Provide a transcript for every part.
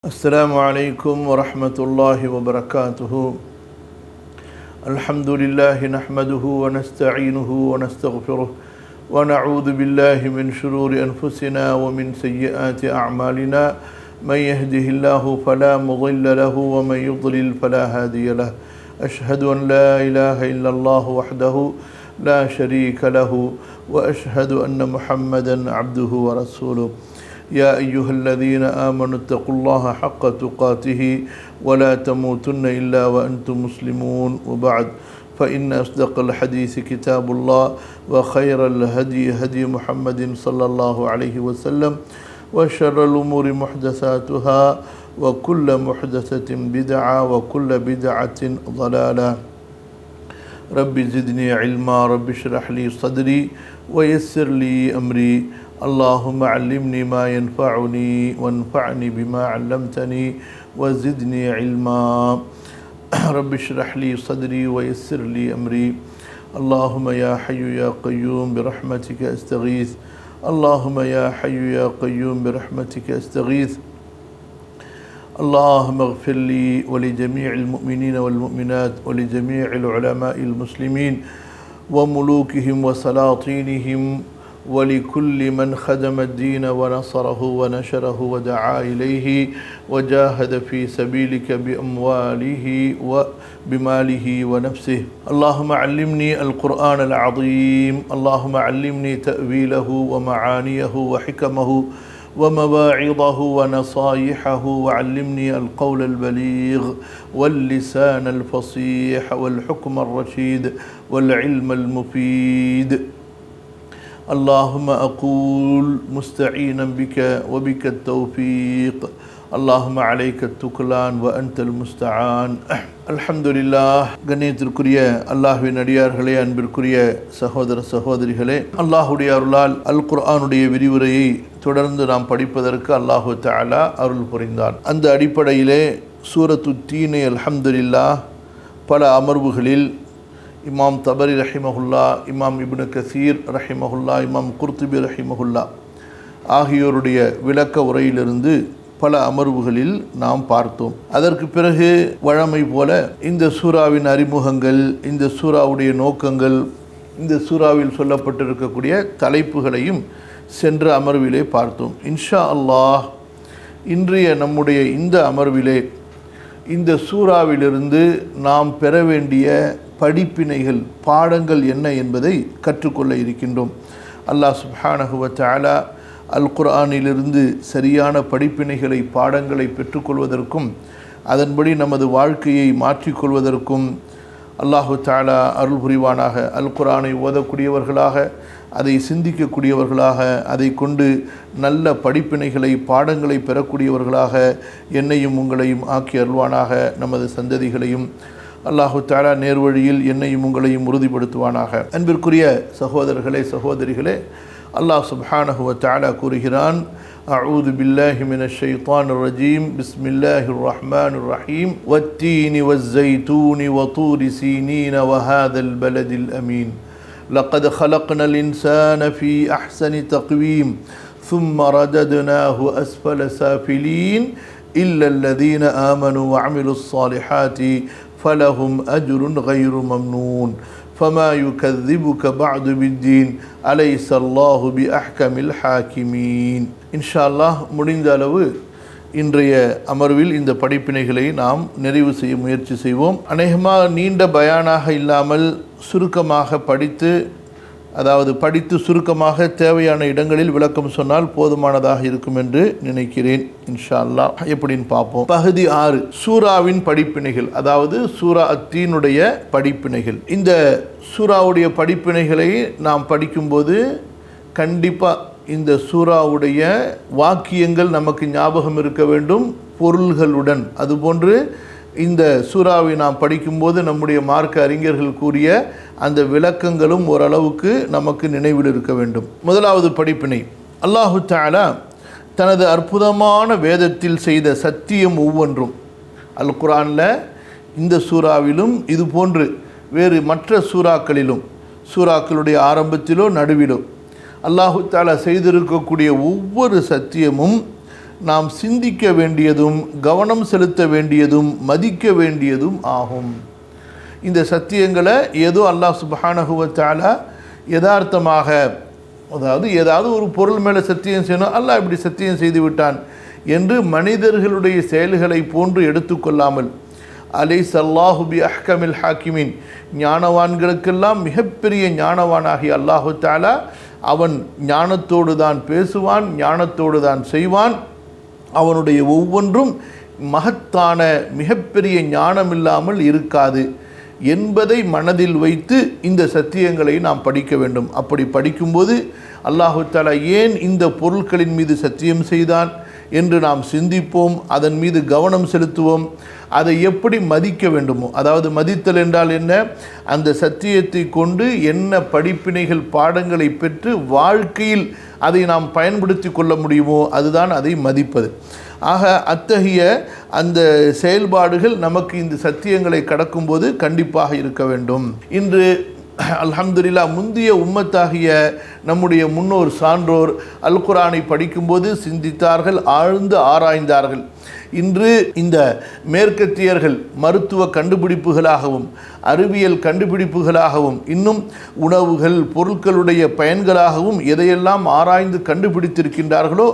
السلام عليكم ورحمة الله وبركاته. الحمد لله نحمده ونستعينه ونستغفره ونعوذ بالله من شرور أنفسنا ومن سيئات أعمالنا. من يهده الله فلا مضل له ومن يضلل فلا هادي له. أشهد أن لا إله إلا الله وحده لا شريك له وأشهد أن محمدا عبده ورسوله. يا أيها الذين آمنوا اتقوا الله حق تقاته ولا تموتن إلا وأنتم مسلمون. وبعد، فإن أصدق الحديث كتاب الله وخير الهدي هدي محمد صلى الله عليه وسلم وشر الأمور محدثاتها وكل محدثة بدعة وكل بدعة ضلالة. رب زدني علما رب اشرح لي صدري ويسر لي أمري. اللهم علمني ما ينفعني وانفعني بما علمتني وزدني علما. رب اشرح لي صدري ويسر لي أمري. اللهم يا حي يا قيوم برحمتك أستغيث. اللهم يا حي يا قيوم برحمتك أستغيث. اللهم اغفر لي ولجميع المؤمنين والمؤمنات ولجميع العلماء المسلمين وملوكهم وسلاطينهم ولكل من خدم الدين ونصره ونشره ودعا إليه وجاهد في سبيلك بأمواله وبماله ونفسه. اللهم علمني القرآن العظيم. اللهم علمني تأويله ومعانيه وحكمه ومواعظه ونصائحه وعلمني القول البليغ واللسان الفصيح والحكم الرشيد والعلم المفيد. اللهم أقول مستعينا بك وبك التوفيق. اللهم عليك التكلان وأنت المستعان. அல்ஹம்துலில்லாஹ். கண்ணியத்திற்குரிய அல்லாஹ்வின் அடியார்களே, அன்பிற்குரிய சகோதர சகோதரிகளே, அல்லாஹுடைய அருளால் அல் குர்ஆனுடைய விரிவுரையை தொடர்ந்து நாம் படிப்பதற்கு அல்லாஹு தஆலா அருள் புரிந்தான். அந்த அடிப்படையிலே சூரத்து தீனை அல்ஹம்துலில்லாஹ் பல அமர்வுகளில் இமாம் தபரி ரஹிமஹுல்லா, இமாம் இப்னு கசீர் ரஹிமஹுல்லா, இமாம் குர்துபி ரஹிமஹுல்லா ஆகியோருடைய விளக்க உரையிலிருந்து பல அமர்வுகளில் நாம் பார்த்தோம். அதற்கு பிறகு வழமை போல இந்த சூறாவின் அறிமுகங்கள், இந்த சூறாவுடைய நோக்கங்கள், இந்த சூறாவில் சொல்லப்பட்டிருக்கக்கூடிய தலைப்புகளையும் சென்ற அமர்விலே பார்த்தோம். இன்ஷா அல்லாஹ் இன்றைய நம்முடைய இந்த அமர்விலே இந்த சூறாவிலிருந்து நாம் பெற வேண்டிய படிப்பினைகள், பாடங்கள் என்ன என்பதை கற்றுக்கொள்ள இருக்கின்றோம். அல்லாஹ் சுப்ஹானஹு வ தஆலா அல் குர்ஆனிலிருந்து சரியான படிப்பினைகளை, பாடங்களை பெற்றுக்கொள்வதற்கும் அதன்படி நமது வாழ்க்கையை மாற்றிக்கொள்வதற்கும் அல்லாஹு தஆலா அருள் புரிவானாக. அல் குர்ஆனை ஓதக்கூடியவர்களாக, அதை சிந்திக்கக்கூடியவர்களாக, அதை கொண்டு நல்ல படிப்பினைகளை, பாடங்களை பெறக்கூடியவர்களாக என்னையும் உங்களையும் ஆக்கி அருள்வானாக. நமது சந்ததிகளையும் அல்லாஹு தஆலா நேர்வழியில் என்னையும் உங்களையும் உறுதிப்படுத்துவானாக. அன்பிற்குரிய சகோதரர்களே, சகோதரிகளே, அல்லாஹ் சுப்ஹானஹு வ தஆலா கூறுகிறான், அஊது பில்லாஹி மினஷ் ஷைத்தானிர் ரஜீம். பிஸ்மில்லாஹிர் ரஹ்மானிர் ரஹீம். வத்தீனி வஸ்ஸைத்தூனி வதூரி சீனீன வஹாதல் பலதில் அமீன். لقد خلقنا الإنسان في أحسن تقويم ثم رددناه أسفل سافلين إلا الذين آمنوا وعملوا الصالحات فلهم أجر غير ممنون فما يكذبك بعد بالدين أليس الله بأحكم الحاكمين. إن شاء الله முடிந்த அளவு இன்றைய அமர்வில் இந்த படிப்பினைகளை நாம் நிறைவு செய்ய முயற்சி செய்வோம். அநேகமாக நீண்ட பயானாக இல்லாமல் சுருக்கமாக படித்து சுருக்கமாக தேவையான இடங்களில் விளக்கம் சொன்னால் போதுமானதாக இருக்கும் என்று நினைக்கிறேன். இன்ஷா அல்லாஹ் எப்படின்னு பார்ப்போம். பகுதி 6, சூராவின் படிப்பினைகள், அதாவது சூரா அத்தீனுடைய படிப்பினைகள். இந்த சூராவுடைய படிப்பினைகளை நாம் படிக்கும்போது கண்டிப்பாக இந்த சூறாவுடைய வாக்கியங்கள் நமக்கு ஞாபகம் இருக்க வேண்டும், பொருள்களுடன். அதுபோன்று இந்த சூறாவை நாம் படிக்கும்போது நம்முடைய மார்க்க அறிஞர்கள் கூறிய அந்த விளக்கங்களும் ஓரளவுக்கு நமக்கு நினைவில் இருக்க வேண்டும். முதலாவது படிப்பினை, அல்லாஹு தஆலா தனது அற்புதமான வேதத்தில் செய்த சத்தியம் ஒவ்வொன்றும் அல் குர்ஆனில் இந்த சூறாவிலும் இது போன்று வேறு மற்ற சூறாக்களிலும், சூறாக்களுடைய ஆரம்பத்திலோ நடுவிலோ அல்லாஹு தஆலா செய்திருக்கக்கூடிய ஒவ்வொரு சத்தியமும் நாம் சிந்திக்க வேண்டியதும் கவனம் செலுத்த வேண்டியதும் மதிக்க வேண்டியதும் ஆகும். இந்த சத்தியங்களை ஏதோ அல்லாஹ் சுப்ஹானஹு வ தஆலா யதார்த்தமாக, அதாவது ஏதாவது ஒரு பொருள் மேலே சத்தியம் செய்யணும், அல்லாஹ் இப்படி சத்தியம் செய்து விட்டான் என்று மனிதர்களுடைய செயல்களை போன்று எடுத்துக்கொள்ளாமல், அலைஸ அல்லாஹு பி அஹ்கமில் ஹாக்கிமின், ஞானவான்களுக்கெல்லாம் மிகப்பெரிய ஞானவானாகிய அல்லாஹு தஆலா அவன் ஞானத்தோடு தான் பேசுவான், ஞானத்தோடு தான் செய்வான். அவனுடைய ஒவ்வொன்றும் மகத்தான மிகப்பெரிய ஞானம் இல்லாமல் இருக்காது என்பதை மனதில் வைத்து இந்த சத்தியங்களை நாம் படிக்க வேண்டும். அப்படி படிக்கும்போது அல்லாஹு தஆலா ஏன் இந்த பொருட்களின் மீது சத்தியம் செய்தான் என்று நாம் சிந்திப்போம், அதன் மீது கவனம் செலுத்துவோம், அதை எப்படி மதிக்க வேண்டுமோ. அதாவது மதித்தல் என்றால் என்ன, அந்த சத்தியத்தை கொண்டு என்ன படிப்பினைகள் பாடங்களை பெற்று வாழ்க்கையில் அதை நாம் பயன்படுத்தி கொள்ள முடியுமோ அதுதான் அதை மதிப்பது. ஆக அத்தகைய அந்த செயல்பாடுகள் நமக்கு இந்த சத்தியங்களை கடக்கும்போது கண்டிப்பாக இருக்க வேண்டும். இன்று அல்ஹம்துலில்லாஹ் முந்திய உம்மத்தாகிய நம்முடைய முன்னோர் சான்றோர் அல் குர்ஆனை படிக்கும்போது சிந்தித்தார்கள், ஆழ்ந்து ஆராய்ந்தார்கள். இன்று இந்த மேற்கத்தியர்கள் மருத்துவ கண்டுபிடிப்புகளாகவும் அறிவியல் கண்டுபிடிப்புகளாகவும் இன்னும் உணவுகள் பொருட்களுடைய பயன்களாகவும் எதையெல்லாம் ஆராய்ந்து கண்டுபிடித்திருக்கின்றார்களோ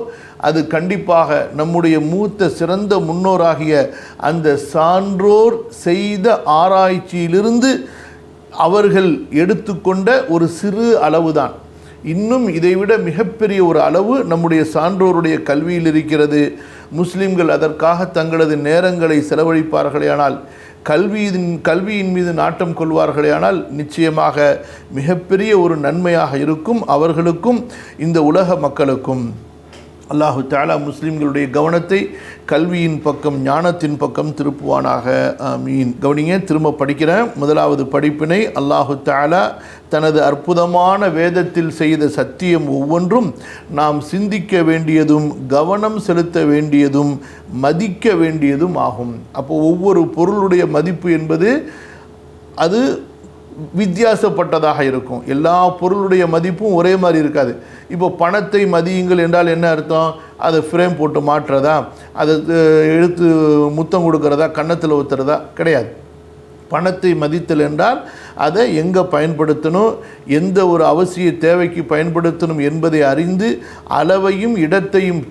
அது கண்டிப்பாக நம்முடைய மூத்த சிறந்த முன்னோராகிய அந்த சான்றோர் செய்த ஆராய்ச்சியிலிருந்து அவர்கள் எடுத்துக்கொண்ட ஒரு சிறு அளவுதான். இன்னும் இதைவிட மிகப்பெரிய ஒரு அளவு நம்முடைய சான்றோருடைய கல்வியில் இருக்கிறது. முஸ்லிம்கள் அதற்காக தங்களது நேரங்களை செலவழிப்பார்களேயானால், கல்வியின் மீது நாட்டம் கொள்வார்களேயானால் நிச்சயமாக மிகப்பெரிய ஒரு நன்மையாக இருக்கும் அவர்களுக்கும் இந்த உலக மக்களுக்கும். அல்லாஹு தஆலா முஸ்லிம்களுடைய கவனத்தை கல்வியின் பக்கம் ஞானத்தின் பக்கம் திருப்புவானாக. ஆமீன். கவனிங்க, திரும்ப படிக்கிறேன். முதலாவது படிப்பினை, அல்லாஹு தஆலா தனது அற்புதமான வேதத்தில் செய்த சத்தியம் ஒவ்வொன்றும் நாம் சிந்திக்க வேண்டியதும் கவனம் செலுத்த வேண்டியதும் மதிக்க வேண்டியதும் ஆகும். அப்போ ஒவ்வொரு பொருளுடைய மதிப்பு என்பது அது வித்தியாசப்பட்டதாக இருக்கும். எல்லா பொருளுடைய மதிப்பும் ஒரே மாதிரி இருக்காது. இப்போ பணத்தை மதியுங்கள் என்றால் என்ன அர்த்தம்? அதை ஃப்ரேம் போட்டு மாற்றுறதா, அதை எடுத்து முத்தம் கொடுக்கறதா, கன்னத்தில் ஊற்றுறதா? கிடையாது. பணத்தை மதித்தல் என்றால் அதை எங்கே பயன்படுத்தணும், எந்த ஒரு அவசிய தேவைக்கு பயன்படுத்தணும் என்பதை அறிந்து அளவையும் இடத்தையும்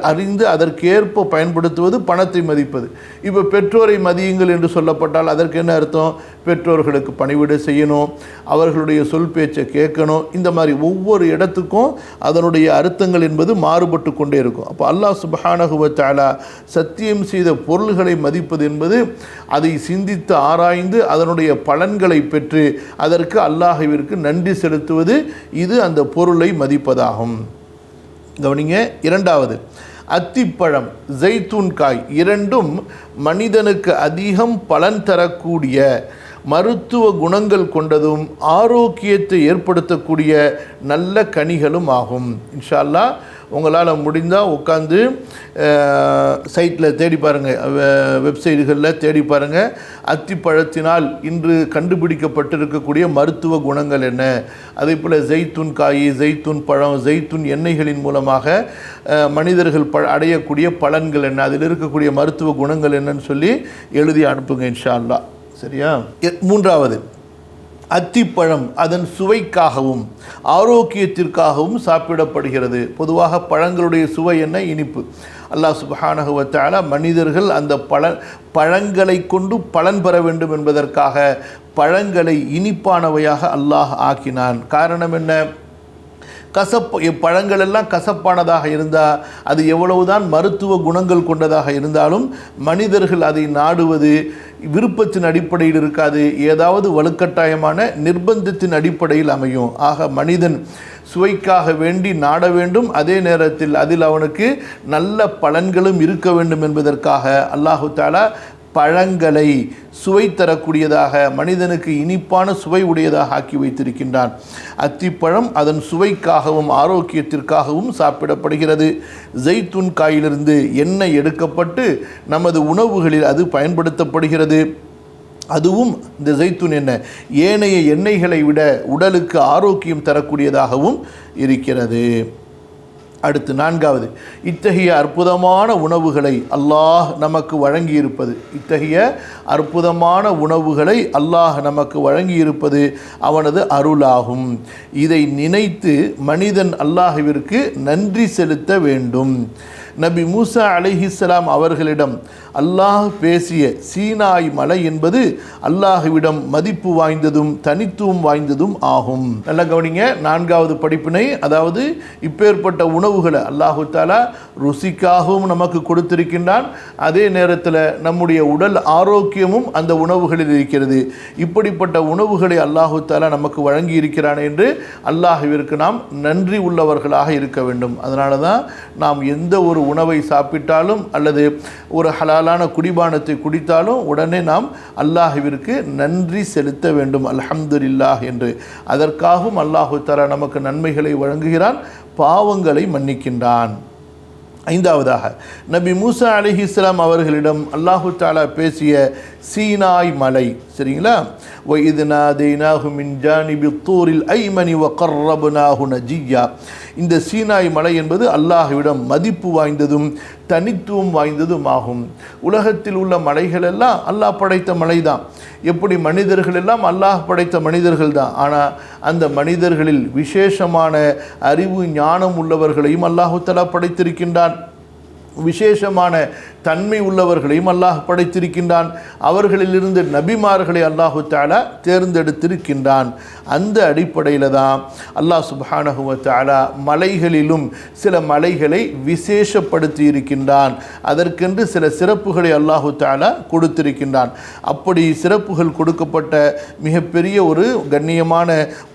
அறிந்து அதற்கேற்ப பயன்படுத்துவது பணத்தை மதிப்பது. இப்போ பெற்றோரை மதியுங்கள் என்று சொல்லப்பட்டால் அதற்கு என்ன அர்த்தம்? பெற்றோர்களுக்கு பணிவிடை செய்யணும், அவர்களுடைய சொல் பேச்சை கேட்கணும். இந்த மாதிரி ஒவ்வொரு இடத்துக்கும் அதனுடைய அர்த்தங்கள் என்பது மாறுபட்டு கொண்டே இருக்கும். அப்போ அல்லாஹ் சுப்ஹானஹு வ தஆலா சத்தியம் செய்த பொருள்களை மதிப்பது என்பது அதை சிந்தித்து ஆராய்ந்து அதனுடைய பலன்களை பெற்று அதற்கு அல்லாஹ்விற்கு நன்றி செலுத்துவது. இது அந்த பொருளை மதிப்பதாகும். கவனிங்க, இரண்டாவது அத்திப்பழம், ஜெய்தூன் காய் இரண்டும் மனிதனுக்கு அதிகம் பலன் தரக்கூடிய மருத்துவ குணங்கள் கொண்டதும் ஆரோக்கியத்தை ஏற்படுத்தக்கூடிய நல்ல கனிகளும் ஆகும். இன்ஷா அல்லாஹ் உங்களால் முடிந்தால் உட்காந்து சைட்டில் தேடி பாருங்கள், வெப்சைட்டுகளில் தேடி பாருங்கள். அத்திப்பழத்தினால் இன்று கண்டுபிடிக்கப்பட்டிருக்கக்கூடிய மருத்துவ குணங்கள் என்ன, அதே போல் ஜெய்தூன் காய், ஜெய்தூன் பழம், ஜெய்தூன் எண்ணெய்களின் மூலமாக மனிதர்கள் அடையக்கூடிய பலன்கள் என்ன, அதில் இருக்கக்கூடிய மருத்துவ குணங்கள் என்னன்னு சொல்லி எழுதி அனுப்புங்க இன்ஷா அல்லாஹ். சரியா? மூன்றாவது, அத்திப்பழம் அதன் சுவைக்காகவும் ஆரோக்கியத்திற்காகவும் சாப்பிடப்படுகிறது. பொதுவாக பழங்களுடைய சுவை என்ன? இனிப்பு. அல்லாஹ் சுப்ஹானஹு வ தஆலா மனிதர்கள் அந்த பழங்களை கொண்டு பலன் பெற வேண்டும் என்பதற்காக பழங்களை இனிப்பானவையாக அல்லாஹ் ஆக்கினான். காரணம் என்ன? பழங்கள் எல்லாம் கசப்பானதாக இருந்தால் அது எவ்வளவுதான் மருத்துவ குணங்கள் கொண்டதாக இருந்தாலும் மனிதர்கள் அதை நாடுவது விருப்பத்தின் அடிப்படையில் இருக்காது, ஏதாவது வலுக்கட்டாயமான நிர்பந்தத்தின் அடிப்படையில் அமையும். ஆக மனிதன் சுவைக்காக வேண்டி நாட வேண்டும், அதே நேரத்தில் அதில் அவனுக்கு நல்ல பலன்களும் இருக்க வேண்டும் என்பதற்காக அல்லாஹு தஆலா பழங்களை சுவை தரக்கூடியதாக மனிதனுக்கு இனிப்பான சுவை உடையதாக ஆக்கி வைத்திருக்கின்றான். அத்திப்பழம் அதன் சுவைக்காகவும் ஆரோக்கியத்திற்காகவும் சாப்பிடப்படுகிறது. ஜெய்தூன் காயிலிருந்து எண்ணெய் எடுக்கப்பட்டு நமது உணவுகளில் அது பயன்படுத்தப்படுகிறது. அதுவும் இந்த ஜெய்தூன் எண்ணெய் ஏனைய எண்ணெய்களை விட உடலுக்கு ஆரோக்கியம் தரக்கூடியதாகவும் இருக்கிறது. அடுத்து நான்காவது, இத்தகைய அற்புதமான உணவுகளை அல்லாஹ் நமக்கு வழங்கியிருப்பது, இத்தகைய அற்புதமான உணவுகளை அல்லாஹ் நமக்கு வழங்கியிருப்பது அவனது அருளாகும். இதை நினைத்து மனிதன் அல்லாஹ்விற்கு நன்றி செலுத்த வேண்டும். நபி மூசா அலைஹிஸ்ஸலாம் அவர்களிடம் அல்லாஹ் பேசிய சீனாய் மலை என்பது அல்லாஹ்விடம் மதிப்பு வாய்ந்ததும் தனித்துவம் வாய்ந்ததும் ஆகும். நல்லா கவனிங்க, நான்காவது படிப்பினை, அதாவது இப்பேற்பட்ட உணவுகளை அல்லாஹு தாலா ருசிக்காகவும் நமக்கு கொடுத்திருக்கின்றான். அதே நேரத்தில் நம்முடைய உடல் ஆரோக்கியமும் அந்த உணவுகளில் இருக்கிறது. இப்படிப்பட்ட உணவுகளை அல்லாஹு தாலா நமக்கு வழங்கி இருக்கிறான் என்று அல்லாஹ்விற்கு நாம் நன்றி உள்ளவர்களாக இருக்க வேண்டும். அதனால தான் நாம் எந்த ஒரு உணவை சாப்பிட்டாலும் அல்லது ஒரு ஹலாலான குடிபானத்தை குடித்தாலும் உடனே நாம் அல்லாஹ்விற்கு நன்றி செலுத்த வேண்டும், அல்ஹம்துலில்லாஹ் என்று. அதற்காகவும் அல்லாஹு தஆலா நமக்கு நன்மைகளை வழங்குகிறான், பாவங்களை மன்னிக்கின்றான். ஐந்தாவதாக, நபி மூசா அலைஹிஸ்ஸலாம் அவர்களிடம் அல்லாஹு தஆலா பேசிய சீனாய் மலை, சரிங்களா? وَإِذْ نَادَيْنَاهُ مِنْ جَانِبِ الطُّورِ الْأَيْمَنِ وَقَرَّبْنَاهُ نَجِيًّا. இந்த சீனாய் மலை என்பது அல்லாஹ்விடம் மதிப்பு வாய்ந்ததும் தனித்துவம் வாய்ந்ததும் ஆகும். உலகத்தில் உள்ள மலைகள் எல்லாம் அல்லாஹ் படைத்த மலை தான். எப்படி மனிதர்கள் எல்லாம் அல்லாஹ் படைத்த மனிதர்கள் தான். ஆனால் அந்த மனிதர்களில் விசேஷமான அறிவு ஞானம் உள்ளவர்களையும் அல்லாஹு தஆலா படைத்திருக்கின்றான். விசேஷமான தன்மை உள்ளவர்களையும் அல்லாஹ் படைத்திருக்கின்றான். அவர்களிலிருந்து நபிமார்களை அல்லாஹு தஆலா தேர்ந்தெடுத்திருக்கின்றான். அந்த அடிப்படையில் தான் அல்லாஹ் சுப்ஹானஹு வ தஆலா மலைகளிலும் சில மலைகளை விசேஷப்படுத்தி இருக்கின்றான். அதற்கென்று சில சிறப்புகளை அல்லாஹு தஆலா கொடுத்திருக்கின்றான். அப்படி சிறப்புகள் கொடுக்கப்பட்ட மிகப்பெரிய ஒரு கண்ணியமான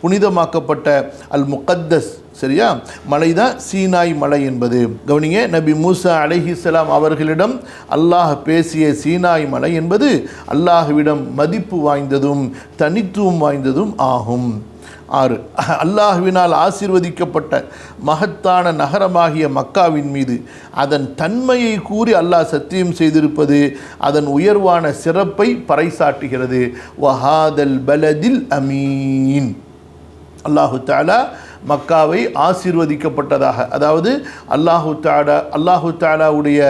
புனிதமாக்கப்பட்ட அல் முகத்தஸ், சரியா, மலை தான் சீனாய் மலை என்பது. கவனிங்க, நபி மூசா அலைஹிஸ்ஸலாம் அவர்களிடம் அல்லாஹ் பேசிய சீனாய் மலை என்பது அல்லாஹ்விடம் மதிப்பு வாய்ந்ததும் தனித்துவம் வாய்ந்ததும் ஆகும். 6, அல்லாஹ்வினால் ஆசீர்வதிக்கப்பட்ட மகத்தான நகரமாகிய மக்காவின் மீது அதன் தன்மையை கூறி அல்லாஹ் சத்தியம் செய்திருப்பது அதன் உயர்வான சிறப்பை பறைசாட்டுகிறது. வஹாதல் பலதில் அமீன். அல்லாஹு தஆலா மக்காவை ஆசீர்வதிக்கப்பட்டதாக, அதாவது அல்லாஹு தஆலாவுடைய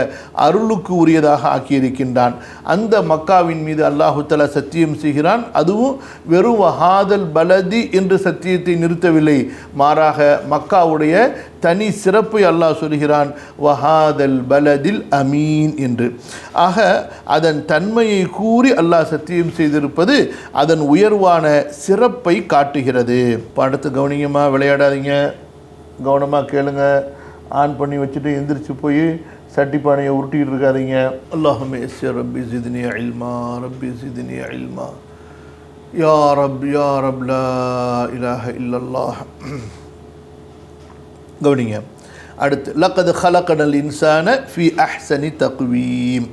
அருளுக்கு உரியதாக ஆக்கியிருக்கின்றான். அந்த மக்காவின் மீது அல்லாஹு தஆலா சத்தியம் செய்கிறான். அதுவும் வெறும் வஹாதல் பலதி என்று சத்தியத்தை நிறுத்தவில்லை, மாறாக மக்காவுடைய தனி சிறப்பை அல்லாஹ் சொல்கிறான், வஹாதல் பலதில் அமீன் என்று. ஆக அதன் தன்மையை கூறி அல்லாஹ் சத்தியம் செய்திருப்பது அதன் உயர்வான சிறப்பை காட்டுகிறது. அடுத்து கவனிங்கம்மா, விளையாடாதீங்க, கவனமாக கேளுங்க. ஆன் பண்ணி வச்சுட்டு எந்திரிச்சு போய் சட்டி பானையை உருட்டிகிட்டு இருக்காதீங்க. அல்லாஹும்ம யஸ்ஸிர் ரப்பி ஜித்னி இல்மா, ரப்பி ஜித்னி இல்மா, யா ரப் யா ரப் லா இலாஹ இல்லல்லாஹ். கவனிங்க, அடுத்து லக்கது ஹலகனல் இன்சான ஃபி அஹ்சனி தக்வீம்.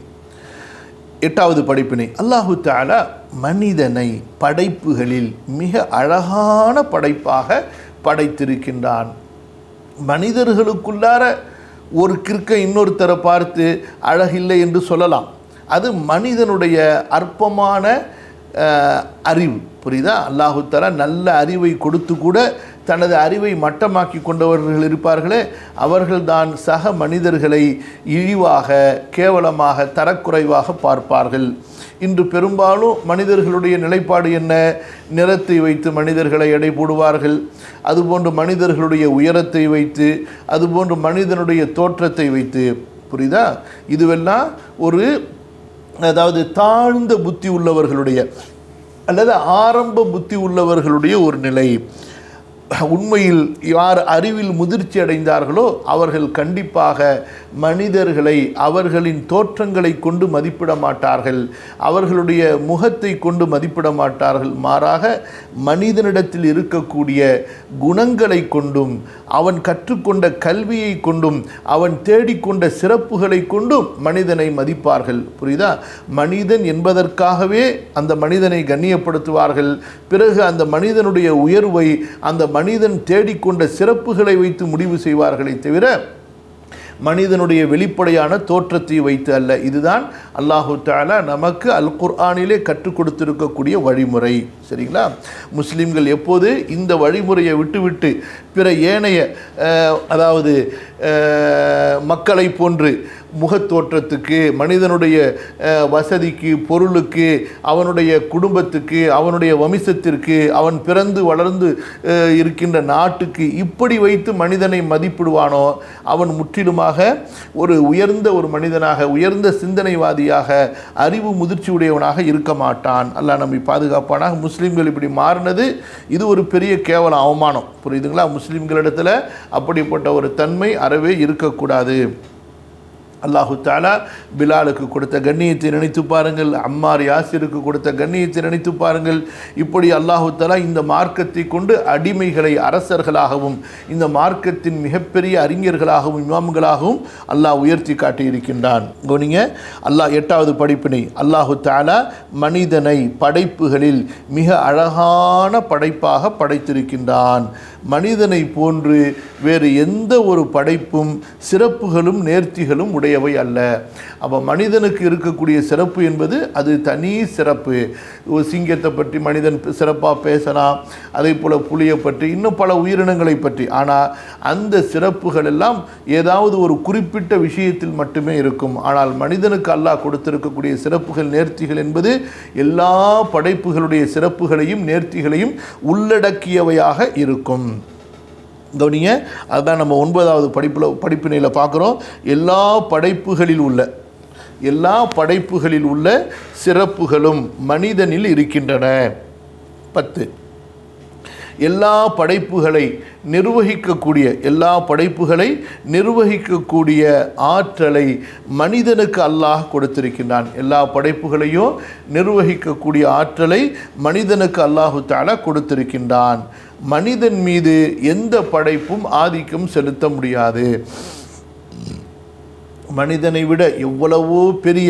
8வது படிப்பினை, அல்லாஹு தஆலா மனிதனை படைப்புகளில் மிக அழகான படைப்பாக படைத்திருக்கின்றான். மனிதர்களுக்குள்ளார ஒரு கிற்க இன்னொருத்தரை பார்த்து அழகில்லை என்று சொல்லலாம். அது மனிதனுடைய அற்பமான அறிவு, புரியுதா? அல்லாஹு தஆலா நல்ல அறிவை கொடுத்து கூட தனது அறிவை மட்டமாக்கி கொண்டவர்கள் இருப்பார்களே, அவர்கள்தான் சக மனிதர்களை இழிவாக கேவலமாக தரக்குறைவாக பார்ப்பார்கள். இன்று பெரும்பாலும் மனிதர்களுடைய நிலைப்பாடு என்ன? நிறத்தை வைத்து மனிதர்களை எடை போடுவார்கள். அதுபோன்று மனிதர்களுடைய உயரத்தை வைத்து, அதுபோன்று மனிதனுடைய தோற்றத்தை வைத்து, புரியுதா? இதுவெல்லாம் ஒரு, அதாவது தாழ்ந்த புத்தி உள்ளவர்களுடைய அல்லது ஆரம்ப புத்தி உள்ளவர்களுடைய ஒரு நிலை. உண்மையில் யார் அறிவில் முதிர்ச்சி அடைந்தார்களோ அவர்கள் கண்டிப்பாக மனிதர்களை அவர்களின் தோற்றங்களை கொண்டு மதிப்பிட மாட்டார்கள், அவர்களுடைய முகத்தை கொண்டு மதிப்பிட மாட்டார்கள். மாறாக மனிதனிடத்தில் இருக்கக்கூடிய குணங்களை கொண்டும் அவன் கற்றுக்கொண்ட கல்வியை கொண்டும் அவன் தேடிக்கொண்ட சிறப்புகளை கொண்டும் மனிதனை மதிப்பார்கள். புரியுதா? மனிதன் என்பதற்காகவே அந்த மனிதனை கண்ணியப்படுத்துவார்கள். பிறகு அந்த மனிதனுடைய உயர்வை அந்த மனிதன் தேடிக்கொண்ட சிறப்புகளை வைத்து முடிவு செய்வார்களே தவிர மனிதனுடைய வெளிப்படையான தோற்றத்தை வைத்து அல்ல. இதுதான் அல்லாஹு தஆலா நமக்கு அல் குர்ஆனிலே கற்றுக் கொடுத்திருக்கக்கூடிய வழிமுறை. சரிங்களா? முஸ்லிம்கள் எப்போது இந்த வழிமுறையை விட்டுவிட்டு பிற ஏனைய அதாவது மக்களை போன்று முகத்தோற்றத்துக்கு, மனிதனுடைய வசதிக்கு, பொருளுக்கு, அவனுடைய குடும்பத்துக்கு, அவனுடைய வம்சத்திற்கு, அவன் பிறந்து வளர்ந்து இருக்கின்ற நாட்டுக்கு இப்படி வைத்து மனிதனை மதிப்பிடுவானோ அவன் முற்றிலுமாக ஒரு உயர்ந்த ஒரு மனிதனாக, உயர்ந்த சிந்தனைவாதியாக, அறிவு முதிர்ச்சி உடையவனாக இருக்க மாட்டான். அல்லாஹ் நம்மை பாதுகாப்பானாக. முஸ்லீம்கள் இப்படி மாறினது இது ஒரு பெரிய கேவலம், அவமானம். புரியுதுங்களா? முஸ்லீம்களிடத்தில் அப்படிப்பட்ட ஒரு தன்மை அறவே இருக்கக்கூடாது. அல்லாஹு தஆலா பிலாலுக்கு கொடுத்த கண்ணியத்தை நினைத்து பாருங்கள், அம்மார் யாசிருக்கு கொடுத்த கண்ணியத்தை நினைத்து பாருங்கள். இப்படி அல்லாஹு தஆலா இந்த மார்க்கத்தை கொண்டு அடிமைகளை அரசர்களாகவும் இந்த மார்க்கத்தின் மிகப்பெரிய அறிஞர்களாகவும் இமாம்களாகவும் அல்லாஹ் உயர்த்தி காட்டியிருக்கின்றான். கவனிங்க, அல்லாஹ் 8வது படிப்பினை, அல்லாஹு தஆலா மனிதனை படைப்புகளில் மிக அழகான படைப்பாக படைத்திருக்கின்றான். மனிதனை போன்று வேறு எந்த ஒரு படைப்பும் சிறப்புகளும் நேர்த்திகளும் உடையவை அல்ல. அப்போ மனிதனுக்கு இருக்கக்கூடிய சிறப்பு என்பது அது தனி சிறப்பு. ஒரு சிங்கத்தை பற்றி மனிதன் சிறப்பாக பேசலாம், அதே போல் புலியை பற்றி, இன்னும் பல உயிரினங்களை பற்றி. ஆனால் அந்த சிறப்புகள் எல்லாம் ஏதாவது ஒரு குறிப்பிட்ட விஷயத்தில் மட்டுமே இருக்கும். ஆனால் மனிதனுக்கு அல்லாஹ் கொடுத்திருக்கக்கூடிய சிறப்புகள், நேர்த்திகள் என்பது எல்லா படைப்புகளுடைய சிறப்புகளையும் நேர்த்திகளையும் உள்ளடக்கியவையாக இருக்கும். கவனிங்க, அதுதான் நம்ம 9வது படிப்பினையில் பார்க்குறோம். எல்லா படைப்புகளில் உள்ள சிறப்புகளும் மனிதனில் இருக்கின்றன. 10 எல்லா படைப்புகளை நிர்வகிக்கக்கூடிய ஆற்றலை மனிதனுக்கு அல்லாஹ் கொடுத்திருக்கின்றான். எல்லா படைப்புகளையும் நிர்வகிக்கக்கூடிய ஆற்றலை மனிதனுக்கு அல்லாஹு தஆலா கொடுத்திருக்கின்றான். மனிதன் மீது எந்த படைப்பும் ஆதிக்கம் செலுத்த முடியாது. மனிதனை விட எவ்வளவோ பெரிய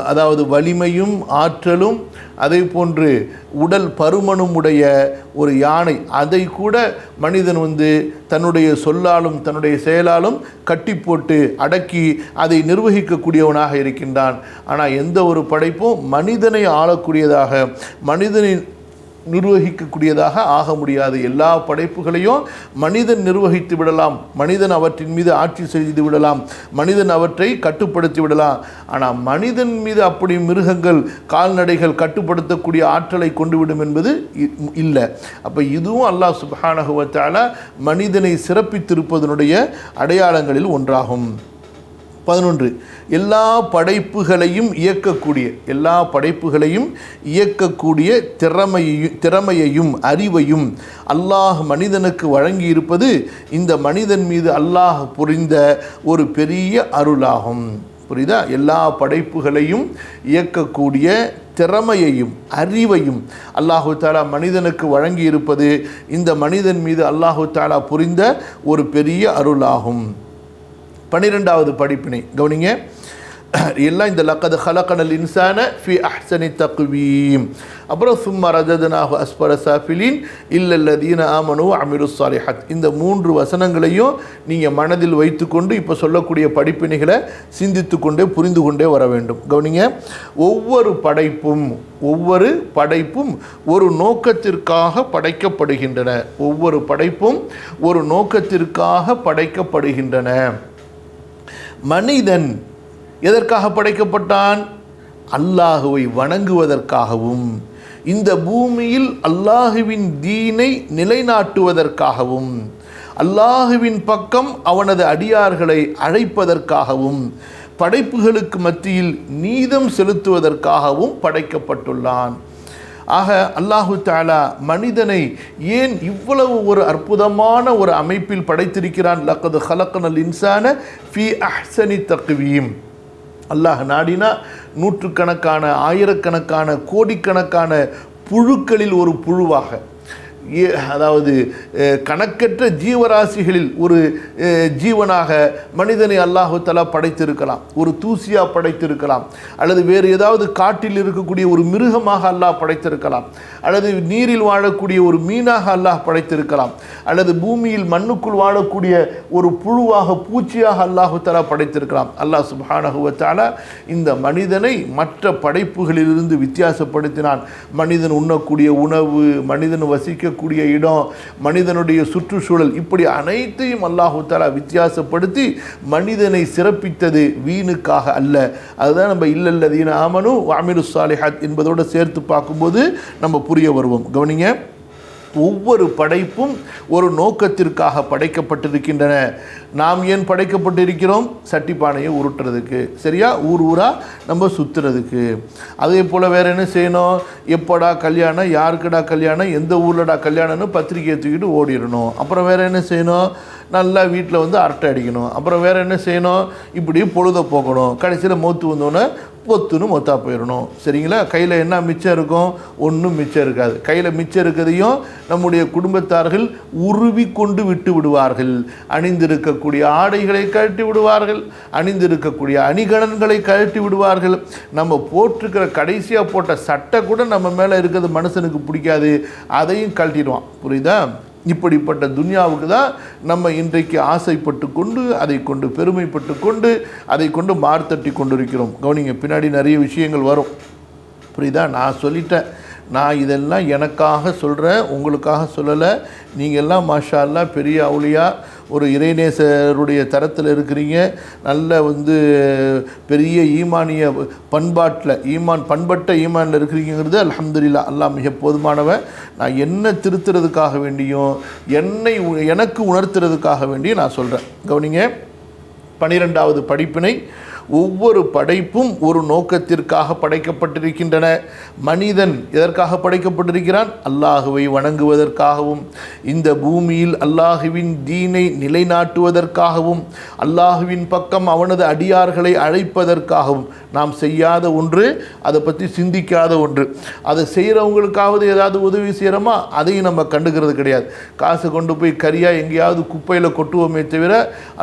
அதாவது வலிமையும் ஆற்றலும் அதே போன்று உடல் பருமனும் உடைய ஒரு யானை, அதை கூட மனிதன் தன்னுடைய சொல்லாலும் தன்னுடைய செயலாலும் கட்டி போட்டு அடக்கி அதை நிர்வகிக்கக்கூடியவனாக இருக்கின்றான். ஆனால் எந்த ஒரு படைப்பும் மனிதனை ஆளக்கூடியதாக, மனிதனை நிர்வகிக்கக்கூடியதாக ஆக முடியாது. எல்லா படைப்புகளையும் மனிதன் நிர்வகித்து விடலாம், மனிதன் அவற்றின் மீது ஆட்சி செய்து விடலாம், மனிதன் அவற்றை கட்டுப்படுத்தி விடலாம். ஆனால் மனிதன் மீது அப்படி மிருகங்கள், கால்நடைகள் கட்டுப்படுத்தக்கூடிய ஆற்றலை கொண்டு விடும் என்பது இல்லை. அப்போ இதுவும் அல்லாஹ் சுப்ஹானஹு வ தஆலா மனிதனை சிறப்பித்திருப்பதனுடைய அடையாளங்களில் ஒன்றாகும். 11 எல்லா படைப்புகளையும் இயக்கக்கூடிய திறமையையும் அறிவையும் அல்லாஹ் மனிதனுக்கு வழங்கி இருப்பது இந்த மனிதன் மீது அல்லாஹ் புரிந்த ஒரு பெரிய அருளாகும். புரியுதா? எல்லா படைப்புகளையும் இயக்கக்கூடிய திறமையையும் அறிவையும் அல்லாஹு தஆலா மனிதனுக்கு வழங்கி இருப்பது இந்த மனிதன் மீது அல்லாஹு தஆலா புரிந்த ஒரு பெரிய அருளாகும். 12வது படிப்பினை கவனிங்க. எல்லாம் இந்த லக்கத் ஹலகனல் இன்சான ஃபி அஹ்சனி தக்வீம், அப்புறம் சும்ம ரஜதனாஹு அஸ்ஃபல சாஃபிலின் இல்லல்லதீன ஆமனு அமிலுஸ் ஸாலிஹாத். இந்த 3 வசனங்களையும் நீங்கள் மனதில் வைத்துக்கொண்டு இப்போ சொல்லக்கூடிய படிப்பினைகளை சிந்தித்து கொண்டே புரிந்து கொண்டே வர வேண்டும். கவனிங்க, ஒவ்வொரு படைப்பும் ஒரு நோக்கத்திற்காக படைக்கப்படுகின்றன. மனிதன் எதற்காக படைக்கப்பட்டான்? அல்லாஹுவை வணங்குவதற்காகவும் இந்த பூமியில் அல்லாஹுவின் தீனை நிலைநாட்டுவதற்காகவும் அல்லாஹுவின் பக்கம் அவனது அடியார்களை அழைப்பதற்காகவும் படைப்புகளுக்கு மத்தியில் நீதம் செலுத்துவதற்காகவும் படைக்கப்பட்டுள்ளான். ஆக அல்லாஹு தஆலா மனிதனை ஏன் இவ்வளவு ஒரு அற்புதமான ஒரு அமைப்பில் படைத்திருக்கிறான்? லக்கத் ஹலகனல் இன்சான ஃபி அஹ்சனி தக்வீம். அல்லாஹ் நாடினா நூற்றுக்கணக்கான, ஆயிரக்கணக்கான, கோடிக்கணக்கான புழுக்களில் ஒரு புழுவாக, அதாவது கணக்கற்ற ஜீவராசிகளில் ஒரு ஜீவனாக மனிதனை அல்லாஹு தஆலா படைத்திருக்கலாம், ஒரு தூசியாக படைத்திருக்கலாம், அல்லது வேறு ஏதாவது காட்டில் இருக்கக்கூடிய ஒரு மிருகமாக அல்லாஹ் படைத்திருக்கலாம், அல்லது நீரில் வாழக்கூடிய ஒரு மீனாக அல்லாஹ் படைத்திருக்கலாம், அல்லது பூமியில் மண்ணுக்குள் வாழக்கூடிய ஒரு புழுவாக பூச்சியாக அல்லாஹு தஆலா படைத்திருக்கலாம். அல்லாஹ் சுப்ஹானஹு வ தஆலா இந்த மனிதனை மற்ற படைப்புகளிலிருந்து வித்தியாசப்படுத்தினான். மனிதன் உண்ணக்கூடிய உணவு, மனிதன் வசிக்கக்கூடிய இடம், மனிதனுடைய சுற்றுச்சூழல், இப்படி அனைத்தையும் அல்லாஹு தஆலா வித்தியாசப்படுத்தி மனிதனை சிறப்பித்தது வீணுக்காக அல்ல. அதுதான் நம்ம இல்லல்லதீன ஆமனு வ அமிலுஸ் ஸாலிஹாத் என்பதோடு சேர்த்து பார்க்கும்போது நம்ம புரிய வருவோம். கவனிங்க, ஒவ்வொரு படைப்பும் ஒரு நோக்கத்திற்காக படைக்கப்பட்டிருக்கின்றன. நாம் ஏன் படைக்கப்பட்டிருக்கிறோம்? சட்டிப்பானையை உருட்டுறதுக்கு, சரியா, ஊர் ஊராக நம்ம சுற்றுறதுக்கு. அதே போல் வேறு என்ன செய்யணும்? எப்படா கல்யாணம், யாருக்குடா கல்யாணம், எந்த ஊர்லடா கல்யாணம்னு பத்திரிக்கையை தூக்கிட்டு ஓடிடணும். அப்புறம் வேறு என்ன செய்யணும்? நல்லா வீட்டில் வந்து அரட்டை அடிக்கணும். அப்புறம் வேறு என்ன செய்யணும்? இப்படி பொழுத போக்கணும். கடைசியில் மொத்து வந்தோன்னே பொத்துன்னு மொத்தா போயிடணும். சரிங்களா? கையில் என்ன மிச்சம் இருக்கும்? ஒன்றும் மிச்சம் இருக்காது. கையில் மிச்சம் இருக்கிறதையும் நம்முடைய குடும்பத்தார்கள் உருவி கொண்டு விட்டு விடுவார்கள். அணிந்திருக்கக்கூடிய ஆடைகளை கழட்டி விடுவார்கள், அணிந்திருக்கக்கூடிய அணிகலன்களை கழட்டி விடுவார்கள். நம்ம போட்டிருக்கிற கடைசியாக போட்ட சட்டை கூட நம்ம மேலே இருக்கிறது மனுஷனுக்கு பிடிக்காது, அதையும் கழட்டிடுவான். புரியுதா? இப்படிப்பட்ட துன்யாவுக்கு தான் நம்ம இன்றைக்கு ஆசைப்பட்டு கொண்டு, அதை கொண்டு பெருமைப்பட்டு கொண்டு, அதை கொண்டு மார்த்தட்டி கொண்டிருக்கிறோம். கவனிங்க, பின்னாடி நிறைய விஷயங்கள் வரும். புரியுதா? நான் சொல்லிட்டேன், நான் இதெல்லாம் எனக்காக சொல்கிறேன், உங்களுக்காக சொல்லலை. நீங்கள் எல்லாம் மாஷா அல்லாஹ் பெரிய அவுலியா, ஒரு இறைநேசருடைய தரத்தில் இருக்கிறீங்க, நல்ல வந்து பெரிய ஈமானிய பண்பாட்டில் பண்பட்ட ஈமானில் இருக்கிறீங்கிறது அல்ஹம்துலில்லாஹ். அல்லாஹ் மிக போதுமானவன். நான் என்ன திருத்துறதுக்காக வேண்டியும் எனக்கு உணர்த்துறதுக்காக வேண்டியும் நான் சொல்கிறேன். கவனிங்க, 12வது படிப்பினை, ஒவ்வொரு படைப்பும் ஒரு நோக்கத்திற்காக படைக்கப்பட்டிருக்கின்றன. மனிதன் எதற்காக படைக்கப்பட்டிருக்கிறான்? அல்லாஹுவை வணங்குவதற்காகவும், இந்த பூமியில் அல்லாஹுவின் தீனை நிலைநாட்டுவதற்காகவும், அல்லாஹுவின் பக்கம் அவனது அடியார்களை அழைப்பதற்காகவும். நாம் செய்யாத ஒன்று, அதை பற்றி சிந்திக்காத ஒன்று, அதை செய்கிறவங்களுக்காவது ஏதாவது உதவி செய்கிறோமா? அதையும் நம்ம கண்டுக்கிறது கிடையாது. காசு கொண்டு போய் கரியாக எங்கேயாவது குப்பையில் கொட்டுவோமே தவிர,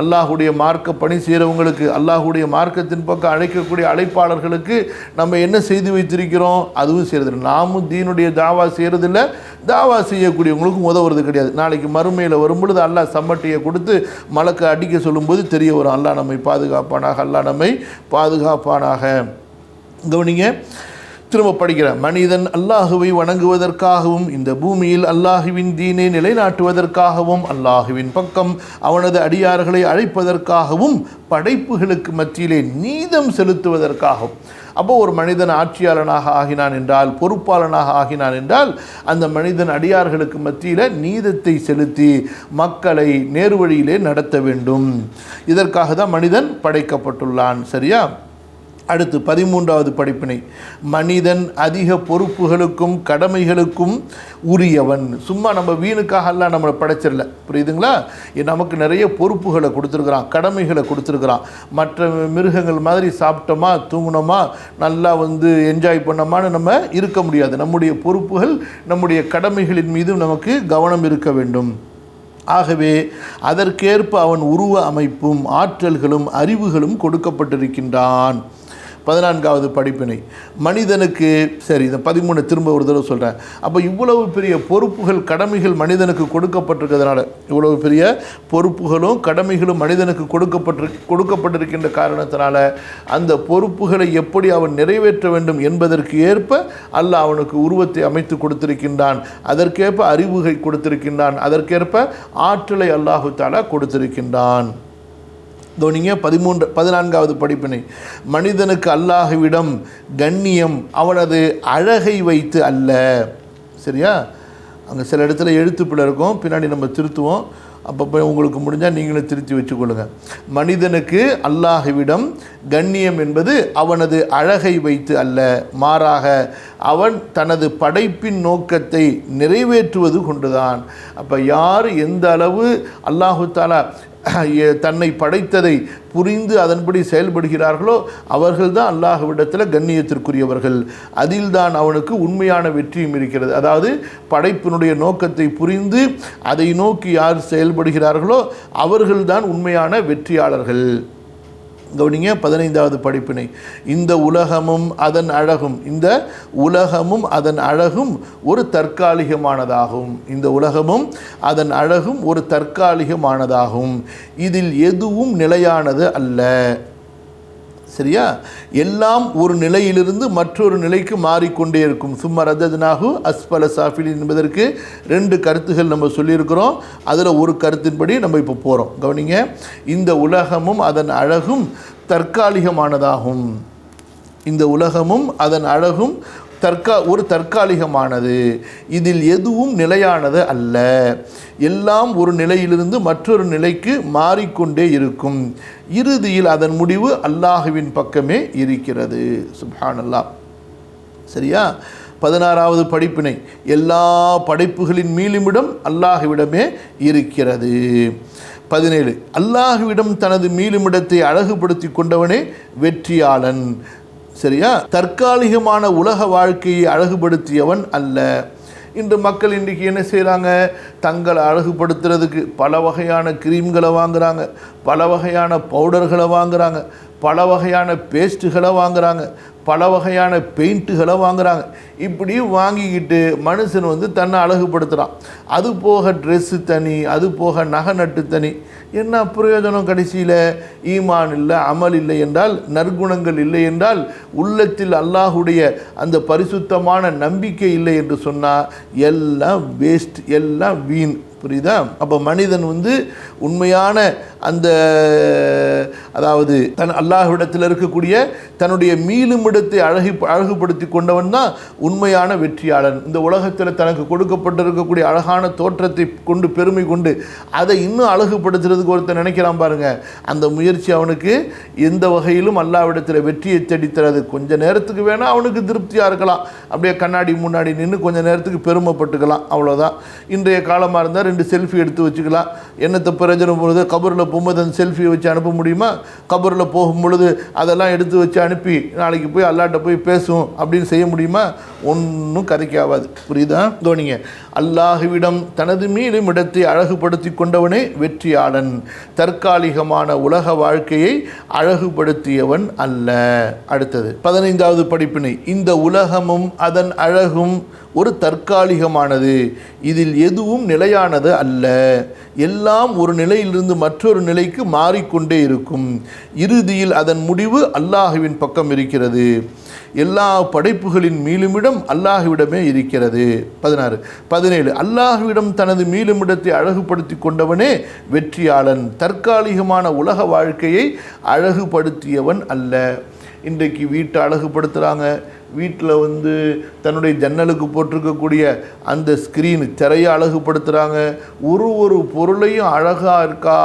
அல்லாஹுடைய மார்க்க பணி செய்கிறவங்களுக்கு, அல்லாஹுடைய மார்க்கத்தின் பக்கம் அழைக்கக்கூடிய அழைப்பாளர்களுக்கு நம்ம என்ன செய்து வைத்திருக்கிறோம்? அதுவும் செய்கிறதில்லை. நாமும் தீனுடைய தாவா செய்கிறதில்ல, தாவா செய்யக்கூடியவங்களுக்கும் உதவுறது கிடையாது. நாளைக்கு மறுமையில் வரும்பொழுது அல்லாஹ் சம்மட்டியை கொடுத்து மலக்கு அடிக்க சொல்லும்போது தெரிய வரும், அல்லாஹ் நம்மை பாதுகாப்பானாக, அல்லாஹ் நம்மை பாதுகாப்பானாக. கவனிங்க, திரும்ப படிக்கிறேன். மனிதன் அல்லாஹுவை வணங்குவதற்காகவும், இந்த பூமியில் அல்லாஹுவின் தீனை நிலைநாட்டுவதற்காகவும், அல்லாஹுவின் பக்கம் அவனது அடியார்களை அழைப்பதற்காகவும், படைப்புகளுக்கு மத்தியிலே நீதம் செலுத்துவதற்காகவும். அப்போ ஒரு மனிதன் ஆட்சியாளனாக ஆகினான் என்றால், பொறுப்பாளனாக ஆகினான் என்றால், அந்த மனிதன் அடியார்களுக்கு மத்தியில் நீதத்தை செலுத்தி மக்களை நேர்வழியிலே நடத்த வேண்டும். இதற்காக தான் மனிதன் படைக்கப்பட்டுள்ளான். சரியா? அடுத்து 13வது படிப்பினை, மனிதன் அதிக பொறுப்புகளுக்கும் கடமைகளுக்கும் உரியவன். சும்மா நம்ம வீணுக்காக எல்லாம் நம்மளை படைச்சிடல. புரியுதுங்களா? நமக்கு நிறைய பொறுப்புகளை கொடுத்துருக்குறான், கடமைகளை கொடுத்துருக்குறான். மற்ற மிருகங்கள் மாதிரி சாப்பிட்டோமா, தூங்கினோமா, நல்லா வந்து என்ஜாய் பண்ணோமான்னு நம்ம இருக்க முடியாது. நம்முடைய பொறுப்புகள், நம்முடைய கடமைகளின் மீது நமக்கு கவனம் இருக்க வேண்டும். ஆகவே அதற்கேற்ப அவன் உருவ அமைப்பும் ஆற்றல்களும் அறிவுகளும் கொடுக்கப்பட்டிருக்கின்றான். 14வது படிப்பினை, மனிதனுக்கு, சரி இந்த 13 திரும்ப ஒரு தடவை சொல்கிறேன். அப்போ இவ்வளவு பெரிய பொறுப்புகள், கடமைகள் மனிதனுக்கு கொடுக்கப்பட்டிருக்கிறதுனால, இவ்வளவு பெரிய பொறுப்புகளும் கடமைகளும் மனிதனுக்கு கொடுக்கப்பட்டிருக்கின்ற காரணத்தினால, அந்த பொறுப்புகளை எப்படி அவன் நிறைவேற்ற வேண்டும் என்பதற்கு ஏற்ப அல்லாஹ் அவனுக்கு உருவத்தை அமைத்து கொடுத்திருக்கின்றான். அதற்கேற்ப அறிவுகை கொடுத்திருக்கின்றான். அதற்கேற்ப ஆற்றலை அல்லாஹு தஆலா கொடுத்திருக்கின்றான். கவனிங்க, 14வது படிப்பினை, மனிதனுக்கு அல்லாஹ்விடம் கண்ணியம் அவனது அழகை வைத்து அல்ல. சரியா? அங்கே சில இடத்துல எழுத்துப்பிழை இருக்கும், பின்னாடி நம்ம திருத்துவோம். அப்போ உங்களுக்கு முடிஞ்சால் நீங்களும் திருத்தி வச்சுக்கொள்ளுங்க. மனிதனுக்கு அல்லாஹ்விடம் கண்ணியம் என்பது அவனது அழகை வைத்து அல்ல, மாறாக அவன் தனது படைப்பின் நோக்கத்தை நிறைவேற்றுவது கொண்டுதான். அப்போ யார் எந்த அளவு அல்லாஹு தஆலா தன்னை படைத்ததை புரிந்து அதன்படி செயல்படுகிறார்களோ அவர்கள்தான் அல்லாஹ்விடத்தில் கண்ணியத்திற்குரியவர்கள். அதில்தான் அவனுக்கு உண்மையான வெற்றியும் இருக்கிறது. அதாவது படைப்பினுடைய நோக்கத்தை புரிந்து அதை நோக்கி யார் செயல்படுகிறார்களோ அவர்கள்தான் உண்மையான வெற்றியாளர்கள். கவனிங்க 15வது படிப்பினை. இந்த உலகமும் அதன் அழகும், இந்த உலகமும் அதன் அழகும் ஒரு தற்காலிகமானதாகும். இந்த உலகமும் அதன் அழகும் ஒரு தற்காலிகமானதாகும். இதில் எதுவும் நிலையானது அல்ல. சரியா? எல்லாம் ஒரு நிலையிலிருந்து மற்றொரு நிலைக்கு மாறிக்கொண்டே இருக்கும். சும்மா ரத்தனாகு அஸ்பல சாஃபிலின் என்பதற்கு 2 கருத்துகள் நம்ம சொல்லியிருக்கிறோம். அதில் ஒரு கருத்தின்படி நம்ம இப்போ போகிறோம். கவனிங்க, இந்த உலகமும் அதன் அழகும் தற்காலிகமானதாகும். இந்த உலகமும் அதன் அழகும் ஒரு தற்காலிகமானது. இதில் எதுவும் நிலையானது அல்ல. எல்லாம் ஒரு நிலையிலிருந்து மற்றொரு நிலைக்கு மாறிக்கொண்டே இருக்கும். இறுதியில் அதன் முடிவு அல்லாஹுவின் பக்கமே இருக்கிறது. சுப்ஹானல்லாஹ். சரியா? 16வது படிப்பினை. எல்லா படைப்புகளின் மீளுமிடம் அல்லாஹுவிடமே இருக்கிறது. 17 அல்லாஹுவிடம் தனது மீளுமிடத்தை அழகுபடுத்தி கொண்டவனே வெற்றியாளன். சரியா? தற்காலிகமான உலக வாழ்க்கையை அழகுபடுத்தியவன் அல்ல. இன்று மக்கள் இன்றைக்கி என்ன செய்கிறாங்க? தங்களை அழகுபடுத்துறதுக்கு பல வகையான கிரீம்களை வாங்குகிறாங்க, பல வகையான பவுடர்களை வாங்குகிறாங்க, பல வகையான பேஸ்ட்டுகளை வாங்குகிறாங்க, பல வகையான பெயிண்ட்டுகளை வாங்குகிறாங்க. இப்படி வாங்கிக்கிட்டு மனுஷன் தன்னை அழகுபடுத்துகிறான். அது போக ட்ரெஸ்ஸு தனி, அது போக நகை நட்டு தனி. என்ன பிரயோஜனம்? கடைசியில் ஈமான் இல்லை, அமல் இல்லை என்றால், நற்குணங்கள் இல்லை என்றால், உள்ளத்தில் அல்லாஹுடைய அந்த பரிசுத்தமான நம்பிக்கை இல்லை என்று சொன்னால் எல்லாம் வேஸ்ட், எல்லாம் வீண். புரியுதா? அப்போ மனிதன் உண்மையான அந்த அதாவது அல்லாஹ்விடத்தில் இருக்கக்கூடிய தன்னுடைய மீளுமிடத்தை அழகுபடுத்தி கொண்டவன் தான் உண்மையான வெற்றியாளன். இந்த உலகத்தில் தனக்கு கொடுக்கப்பட்டிருக்கக்கூடிய அழகான தோற்றத்தை கொண்டு பெருமை கொண்டு அதை இன்னும் அழகுபடுத்துறதுக்கு ஒருத்தர் நினைக்கிறான் பாருங்க. அந்த முயற்சி அவனுக்கு எந்த வகையிலும் அல்லாஹ்விடத்தில் வெற்றியை தேடித்தராது. கொஞ்ச நேரத்துக்கு வேணால் அவனுக்கு திருப்தியாக இருக்கலாம், அப்படியே கண்ணாடி முன்னாடி நின்று கொஞ்ச நேரத்துக்கு பெருமைப்பட்டுக்கலாம், அவ்வளோதான். இன்றைய காலமாக இருந்தால் 2 செல்ஃபி எடுத்து வச்சுக்கலாம். என்னத்தை பிரயோஜனம் பொழுது கபரில் போகும்போது அந்த செல்ஃபியை வச்சு அனுப்ப முடியுமா? கபரில் போகும்பொழுது அதெல்லாம் எடுத்து வச்சு அனுப்பி நாளைக்கு போய் அல்லாட்ட போய் பேசும் அப்படின்னு செய்ய முடியுமா? ஒன்றும் கதைக்காவாது. புரியுதா? கவனிங்க, அல்லாஹுவிடம் தனது மீளும் இடத்தை அழகுபடுத்தி கொண்டவனே வெற்றியாளன். தற்காலிகமான உலக வாழ்க்கையை அழகுபடுத்தியவன் அல்ல. அடுத்தது 15வது படிப்பினை. இந்த உலகமும் அதன் அழகும் ஒரு தற்காலிகமானது. இதில் எதுவும் நிலையானது அல்ல. எல்லாம் ஒரு நிலையிலிருந்து மற்றொரு நிலைக்கு மாறிக்கொண்டே இருக்கும். இறுதியில் அதன் முடிவு அல்லாஹுவின் பக்கம் இருக்கிறது. எல்லா படைப்புகளின் மீளுமிடம் அல்லாஹுவிடமே இருக்கிறது. 16 17 அல்லாஹுவிடம் தனது மீளுமிடத்தை அழகுபடுத்தி கொண்டவனே வெற்றியாளன். தற்காலிகமான உலக வாழ்க்கையை அழகுபடுத்தியவன் அல்ல. இன்றைக்கு வீட்டை அழகுபடுத்துகிறாங்க. வீட்டில் தன்னுடைய ஜன்னலுக்கு போட்டிருக்கக்கூடிய அந்த ஸ்க்ரீன் திரையை அழகுபடுத்துகிறாங்க. ஒரு பொருளையும் அழகாக இருக்கா,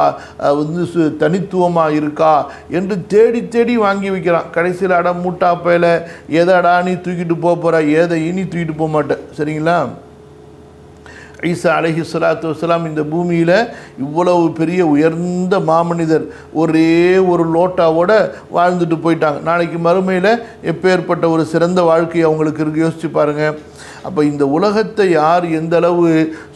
தனித்துவமாக இருக்கா என்று தேடி தேடி வாங்கி வைக்கிறான். கடைசியில் அட மூட்டாப்பையில் எதடா நீ தூக்கிட்டு போகிற, எதை இனி தூக்கிட்டு போக மாட்டேன். சரிங்களா? ஈசா அலைஹிஸ்ஸலாத்து வஸ்ஸலாம் இந்த பூமியில் இவ்வளவு பெரிய உயர்ந்த மாமனிதர் ஒரே ஒரு லோட்டாவோட வாழ்ந்துட்டு போயிட்டாங்க. நாளைக்கு மறுமையில் எப்பேற்பட்ட ஒரு சிறந்த வாழ்க்கை அவங்களுக்கு இருக்கு, யோசிச்சு பாருங்கள். அப்போ இந்த உலகத்தை யார் எந்த அளவு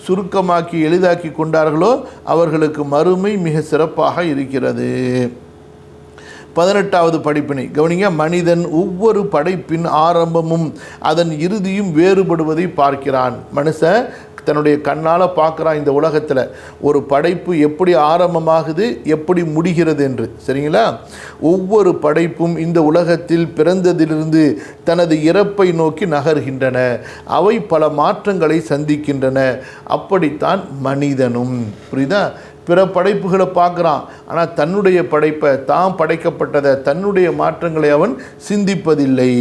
சுருக்கமாக்கி எளிதாக்கி கொண்டார்களோ அவர்களுக்கு மறுமை மிக சிறப்பாக இருக்கிறது. 18வது படிப்பினை. கவனிங்க, மனிதன் ஒவ்வொரு படைப்பின் ஆரம்பமும் அதன் இறுதியும் வேறுபடுவதை பார்க்கிறான். மனுஷன் தன்னுடைய கண்ணால் பார்க்குறான் இந்த உலகத்தில் ஒரு படைப்பு எப்படி ஆரம்பமாகுது, எப்படி முடிகிறது என்று. சரிங்களா? ஒவ்வொரு படைப்பும் இந்த உலகத்தில் பிறந்ததிலிருந்து தனது இறப்பை நோக்கி நகர்கின்றன. அவை பல மாற்றங்களை சந்திக்கின்றன. அப்படித்தான் மனிதனும். புரியுதா? பிற படைப்புகளை பார்க்குறான், ஆனால் தன்னுடைய படைப்பை, தான் படைக்கப்பட்டதை, தன்னுடைய மாற்றங்களை அவன் சிந்திப்பதில்லை.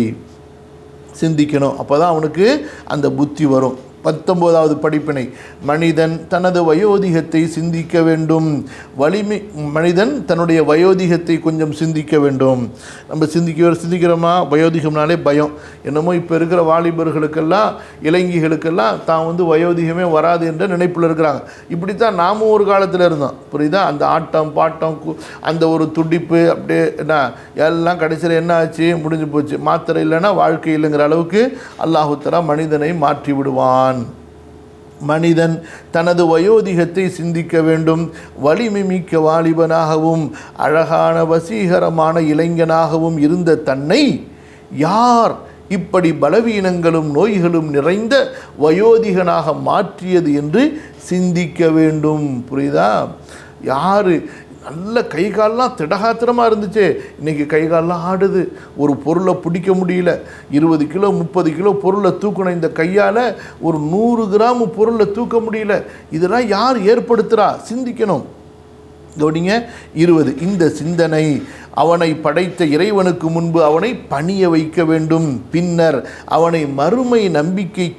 சிந்திக்கணும், அப்போ தான் அவனுக்கு அந்த புத்தி வரும். 19வது படிப்பினை, மனிதன் தனது வயோதிகத்தை சிந்திக்க வேண்டும். மனிதன் தன்னுடைய வயோதிகத்தை கொஞ்சம் சிந்திக்க வேண்டும். நம்ம சிந்திக்கிறோமா? வயோதிகம்னாலே பயம். என்னமோ இப்போ இருக்கிற வாலிபர்களுக்கெல்லாம் இளைஞர்களுக்கெல்லாம் தான் வயோதிகமே வராது என்ற நினைப்பில் இருக்கிறாங்க. இப்படித்தான் நாமும் ஒரு காலத்தில் இருந்தோம். புரியுதா? அந்த ஆட்டம் பாட்டம் அந்த ஒரு துடிப்பு அப்படியே என்ன எல்லாம் கடைசியில் என்ன ஆச்சு? முடிஞ்சு போச்சு. மாத்திரை இல்லைன்னா வாழ்க்கை இல்லைங்கிற அளவுக்கு அல்லாஹு தஆலா மனிதனை மாற்றி விடுவான். மனிதன் தனது வயோதிகத்தை சிந்திக்க வேண்டும். வலிமை மிக்க வாலிபனாகவும் அழகான வசீகரமான இளைஞனாகவும் இருந்த தன்னை யார் இப்படி பலவீனங்களும் நோய்களும் நிறைந்த வயோதிகனாக மாற்றியது என்று சிந்திக்க வேண்டும். புரியுதா? யார் நல்ல கை கால்லாம் திடகாத்திரமாக இருந்துச்சு, இன்றைக்கி கை கால்லாம் ஆடுது, ஒரு பொருளை பிடிக்க முடியல, 20 கிலோ 30 கிலோ பொருளை தூக்கணும் இந்த கையால், ஒரு 100 கிராம் பொருளை தூக்க முடியல. இதெல்லாம் யார் ஏற்படுத்துகிறா? சிந்திக்கணும். கவனிங்க. 20 இந்த சிந்தனை அவனை படைத்த இறைவனுக்கு முன்பு அவனை பணிய வைக்க வேண்டும். பின்னர் அவனை மறுமை நம்பிக்கையின்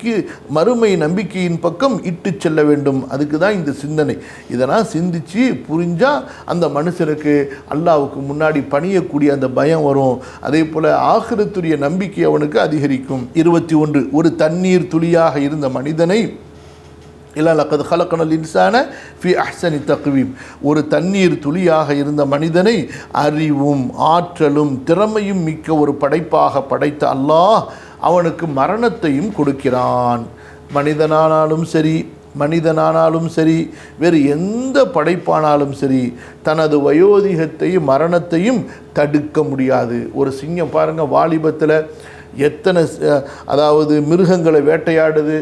பக்கம் இட்டு செல்ல வேண்டும். அதுக்கு தான் இந்த சிந்தனை. இதெல்லாம் சிந்திச்சு புரிஞ்சா அந்த மனுஷனுக்கு அல்லாஹ்வுக்கு முன்னாடி பணியக்கூடிய அந்த பயம் வரும். அதே போல் ஆகிரத்துடைய நம்பிக்கை அவனுக்கு அதிகரிக்கும். 21 ஒரு தண்ணீர் துளியாக இருந்த மனிதனை லக்கத் ஹலக்னல் இன்சான ஃபி அஹ்ஸனி தக்வீம், ஒரு தண்ணீர் துளியாக இருந்த மனிதனை அறிவும் ஆற்றலும் திறமையும் மிக்க ஒரு படைப்பாக படைத்த அல்லாஹ் அவனுக்கு மரணத்தையும் கொடுக்கிறான். மனிதனானாலும் சரி வேறு எந்த படைப்பானாலும் சரி தனது வயோதிகத்தையும் மரணத்தையும் தடுக்க முடியாது. ஒரு சிங்கம் பாருங்கள், வாலிபத்தில் எத்தனை மிருகங்களை வேட்டையாடுது,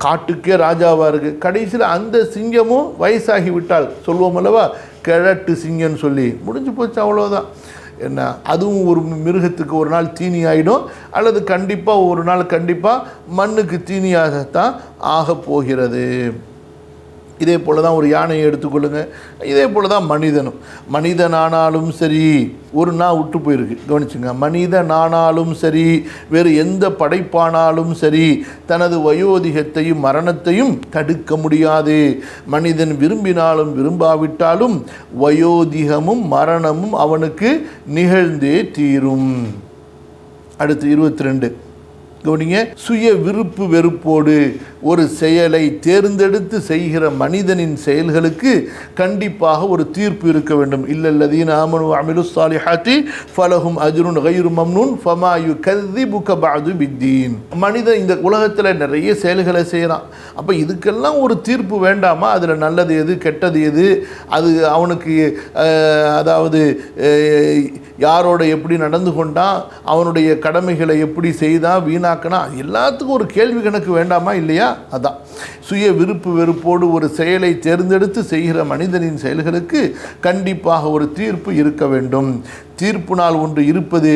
காட்டுக்கே ராஜாவாக இருக்குது. கடைசியில் அந்த சிங்கமும் வயசாகி விட்டால் சொல்லுவோம் அல்லவா, கிழட்டு சிங்கம்னு சொல்லி முடிஞ்சு போச்சு, அவ்வளோதான். என்ன, அதுவும் ஒரு மிருகத்துக்கு ஒரு நாள் தீனி ஆகிடும், அல்லது கண்டிப்பாக ஒரு நாள் கண்டிப்பாக மண்ணுக்கு தீனியாகத்தான் ஆக போகிறது. இதே போல் தான் ஒரு யானையை எடுத்துக்கொள்ளுங்க. இதே போல் தான் மனிதனானாலும் சரி, ஒரு நாள் விட்டு போயிருக்கு, கவனிச்சுங்க. மனிதனானாலும் சரி வேறு எந்த படைப்பானாலும் சரி தனது வயோதிகத்தையும் மரணத்தையும் தடுக்க முடியாது. மனிதன் விரும்பினாலும் விரும்பாவிட்டாலும் வயோதிகமும் மரணமும் அவனுக்கு நிகழ்ந்தே தீரும். அடுத்து 22 கவனிங்க. சுய விருப்பு வெறுப்போடு ஒரு செயலை தேர்ந்தெடுத்து செய்கிற மனிதனின் செயல்களுக்கு கண்டிப்பாக ஒரு தீர்ப்பு இருக்க வேண்டும். இல்லல்லதீன ஆமனு வஅமிலுஸ் ஸாலிஹாத்தி ஃபலஹும் அஜ்ருன் கைரு மம்னூன் ஃபமா யுகذிபுக பஅது பித்தீன். மனிதன் இந்த உலகத்தில் நிறைய செயல்களை செய்கிறான். அப்போ இதுக்கெல்லாம் ஒரு தீர்ப்பு வேண்டாமா? அதில் நல்லது எது கெட்டது எது, அது அவனுக்கு யாரோட எப்படி நடந்து கொண்டான், அவனுடைய கடமைகளை எப்படி செய்தான், வீணாக்கினா, எல்லாத்துக்கும் ஒரு கேள்வி கணக்கு வேண்டாமா? இல்லையா? அதான் சுய விருப்பு வெறுப்போடு ஒரு செயலை தேர்ந்தெடுத்து செய்கிற மனிதனின் செயல்களுக்கு கண்டிப்பாக ஒரு தீர்ப்பு இருக்க வேண்டும். தீர்ப்பு நாள் ஒன்று இருப்பது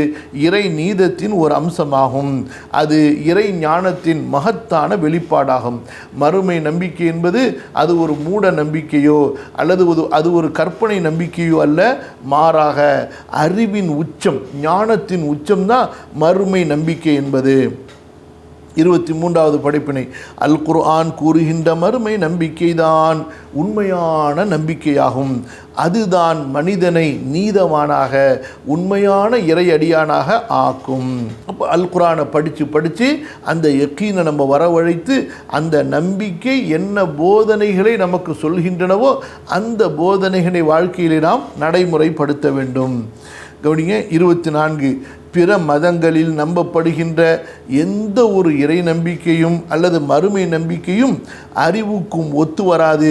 இறை நீதத்தின் ஒரு அம்சமாகும். அது இறை ஞானத்தின் மகத்தான வெளிப்பாடாகும். மறுமை நம்பிக்கை என்பது அது ஒரு மூட நம்பிக்கையோ அல்லது அது ஒரு கற்பனை நம்பிக்கையோ அல்ல, மாறாக அறிவின் உச்சம், ஞானத்தின் உச்சம்தான் மறுமை நம்பிக்கை என்பது. 23வது படிப்பினை, அல் குர்ஆன் கூறுகின்ற மறுமை நம்பிக்கைதான் உண்மையான நம்பிக்கையாகும். அதுதான் மனிதனை நீதவானாக உண்மையான இறையடியானாக ஆக்கும். அப்போ அல் குர்ஆனை படித்து அந்த யக்கீனை நம்ம வரவழைத்து அந்த நம்பிக்கை என்ன போதனைகளை நமக்கு சொல்கின்றனவோ அந்த போதனைகளை வாழ்க்கையிலே நாம் நடைமுறைப்படுத்த வேண்டும். கவனிங்க. 24 பிற மதங்களில் நம்பப்படுகின்ற எந்த ஒரு இறை நம்பிக்கையும் அல்லது மறுமை நம்பிக்கையும் அறிவுக்கும் ஒத்து வராது,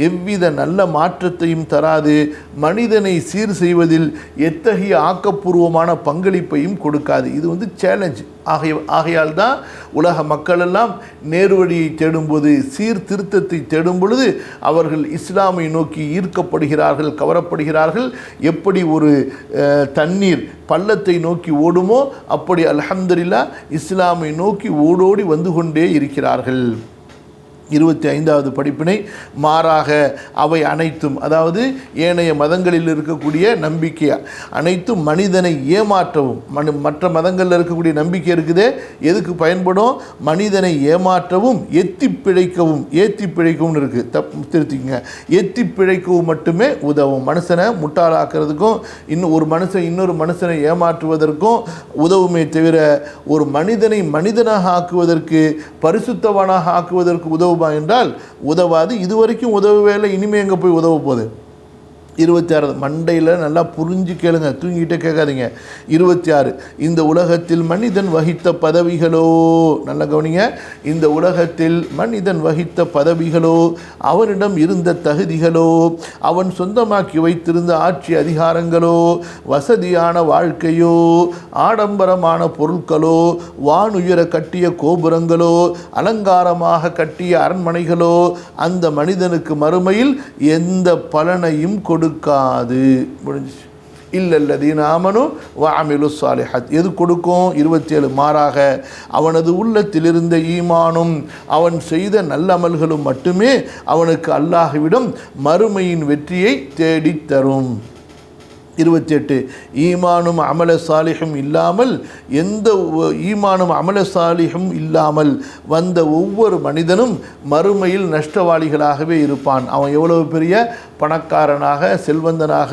எவ்வித நல்ல மாற்றத்தையும் தராது, மனிதனை சீர் செய்வதில் எத்தகைய ஆக்கப்பூர்வமான பங்களிப்பையும் கொடுக்காது. இது சேலஞ்ச். ஆகையால் தான் உலக மக்கள் எல்லாம் நேர்வழியை தேடும்போது, சீர்திருத்தத்தை தேடும் பொழுது அவர்கள் இஸ்லாமை நோக்கி ஈர்க்கப்படுகிறார்கள், கவரப்படுகிறார்கள். எப்படி ஒரு தண்ணீர் பள்ளத்தை நோக்கி ஓடுமோ அப்படி அல்ஹம்துலில்லாஹ் இஸ்லாமை நோக்கி ஓடோடி வந்து கொண்டே இருக்கிறார்கள். 25வது படிப்பினை, மாறாக அவை அனைத்தும், அதாவது ஏனைய மதங்களில் இருக்கக்கூடிய நம்பிக்கை அனைத்தும் மனிதனை ஏமாற்றவும், மற்ற மதங்களில் இருக்கக்கூடிய நம்பிக்கை இருக்குதே எதுக்கு பயன்படும்? மனிதனை ஏமாற்றவும் ஏற்றி பிழைக்கவும் இருக்குது, திருத்திங்க, ஏற்றி பிழைக்கவும் மட்டுமே உதவும். மனுஷனை முட்டாளாக்குறதுக்கும் ஒரு மனுஷன் இன்னொரு மனுஷனை ஏமாற்றுவதற்கும் உதவுமே தவிர ஒரு மனிதனை மனிதனாக ஆக்குவதற்கு, பரிசுத்தவனாக ஆக்குவதற்கு உதவுமா என்றால் உதவாது. இதுவரைக்கும் உதவவே இல்லை, இனிமே எங்கே போய் உதவ போகுது? 26 மண்டையில் நல்லா புரிஞ்சு கேளுங்க, தூங்கிட்டே கேட்காதீங்க. 26 இந்த உலகத்தில் மனிதன் வகித்த பதவிகளோ, நல்லா கவனிங்க, இந்த உலகத்தில் மனிதன் வகித்த பதவிகளோ, அவனிடம் இருந்த தகுதிகளோ, அவன் சொந்தமாக்கி வைத்திருந்த ஆட்சி அதிகாரங்களோ, வசதியான வாழ்க்கையோ, ஆடம்பரமான பொருட்களோ, வானுயர கட்டிய கோபுரங்களோ, அலங்காரமாக கட்டிய அரண்மனைகளோ அந்த மனிதனுக்கு மறுமையில் எந்த பலனையும் கொடுக்காது. முடிஞ்சிச்சு. இல்லல்லதீன ஆமனு வஅமிலு ஸாலிஹாத். எது கொடுக்கும்? 27 மாறாக அவனது உள்ளத்தில் இருந்த ஈமானும் அவன் செய்த நல்லமல்களும் மட்டுமே அவனுக்கு அல்லாஹ்விடம் மறுமையின் வெற்றியை தேடித் தரும். 28 ஈமானும் அமல சாலிஹும் இல்லாமல், எந்த ஈமானும் அமல சாலிஹும் இல்லாமல் வந்த ஒவ்வொரு மனிதனும் மறுமையில் நஷ்டவாளிகளாகவே இருப்பான். அவன் எவ்வளவு பெரிய பணக்காரனாக, செல்வந்தனாக,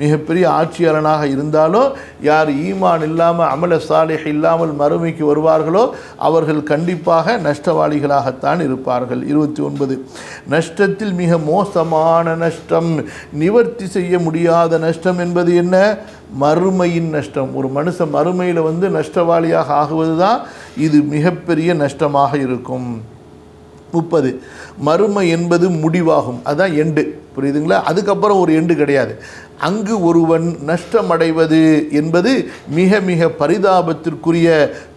மிகப்பெரிய ஆட்சியாளனாக இருந்தாலும் யார் ஈமான் இல்லாமல் அமல சாலிஹ் இல்லாமல் மறுமைக்கு வருவார்களோ அவர்கள் கண்டிப்பாக நஷ்டவாளிகளாகத்தான் இருப்பார்கள். 29 நஷ்டத்தில் மிக மோசமான நஷ்டம், நிவர்த்தி செய்ய முடியாத நஷ்டம் என்பது என்ன? மறுமையின் நஷ்டம். ஒரு மனுஷன் மறுமையில் நஷ்டவாளியாக ஆகுவது தான் இது மிகப்பெரிய நஷ்டமாக இருக்கும். 30 மறுமை என்பது முடிவாகும், அதுதான் எண்டு, புரியுதுங்களா? அதுக்கப்புறம் ஒரு எண்டு கிடையாது. அங்கு ஒருவன் நஷ்டமடைவது என்பது மிக மிக பரிதாபத்திற்குரிய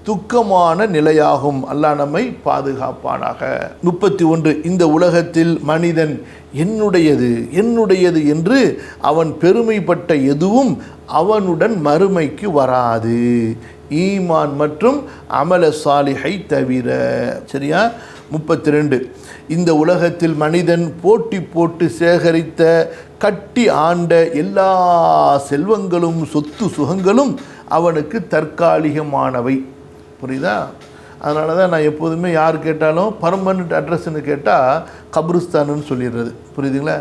துக்கமான நிலையாகும். அல்லாஹ் நம்மை பாதுகாப்பானாக. 31 இந்த உலகத்தில் மனிதன் என்னுடையது என்று அவன் பெருமைப்பட்ட எதுவும் அவனுடன் மறுமைக்கு வராது, ஈமான் மற்றும் அமல சாலிஹை தவிர. சரியா? 32 இந்த உலகத்தில் மனிதன் போட்டி போட்டு சேகரித்த, கட்டி ஆண்ட எல்லா செல்வங்களும் சொத்து சுகங்களும் அவனுக்கு தற்காலிகமானவை. புரியுதா? அதனால தான் நான் எப்போதுமே யார் கேட்டாலும் பர்மனெண்ட் அட்ரஸ்ன்னு கேட்டால் கப்ரிஸ்தானுன்னு சொல்லிடுறது. புரியுதுங்களா?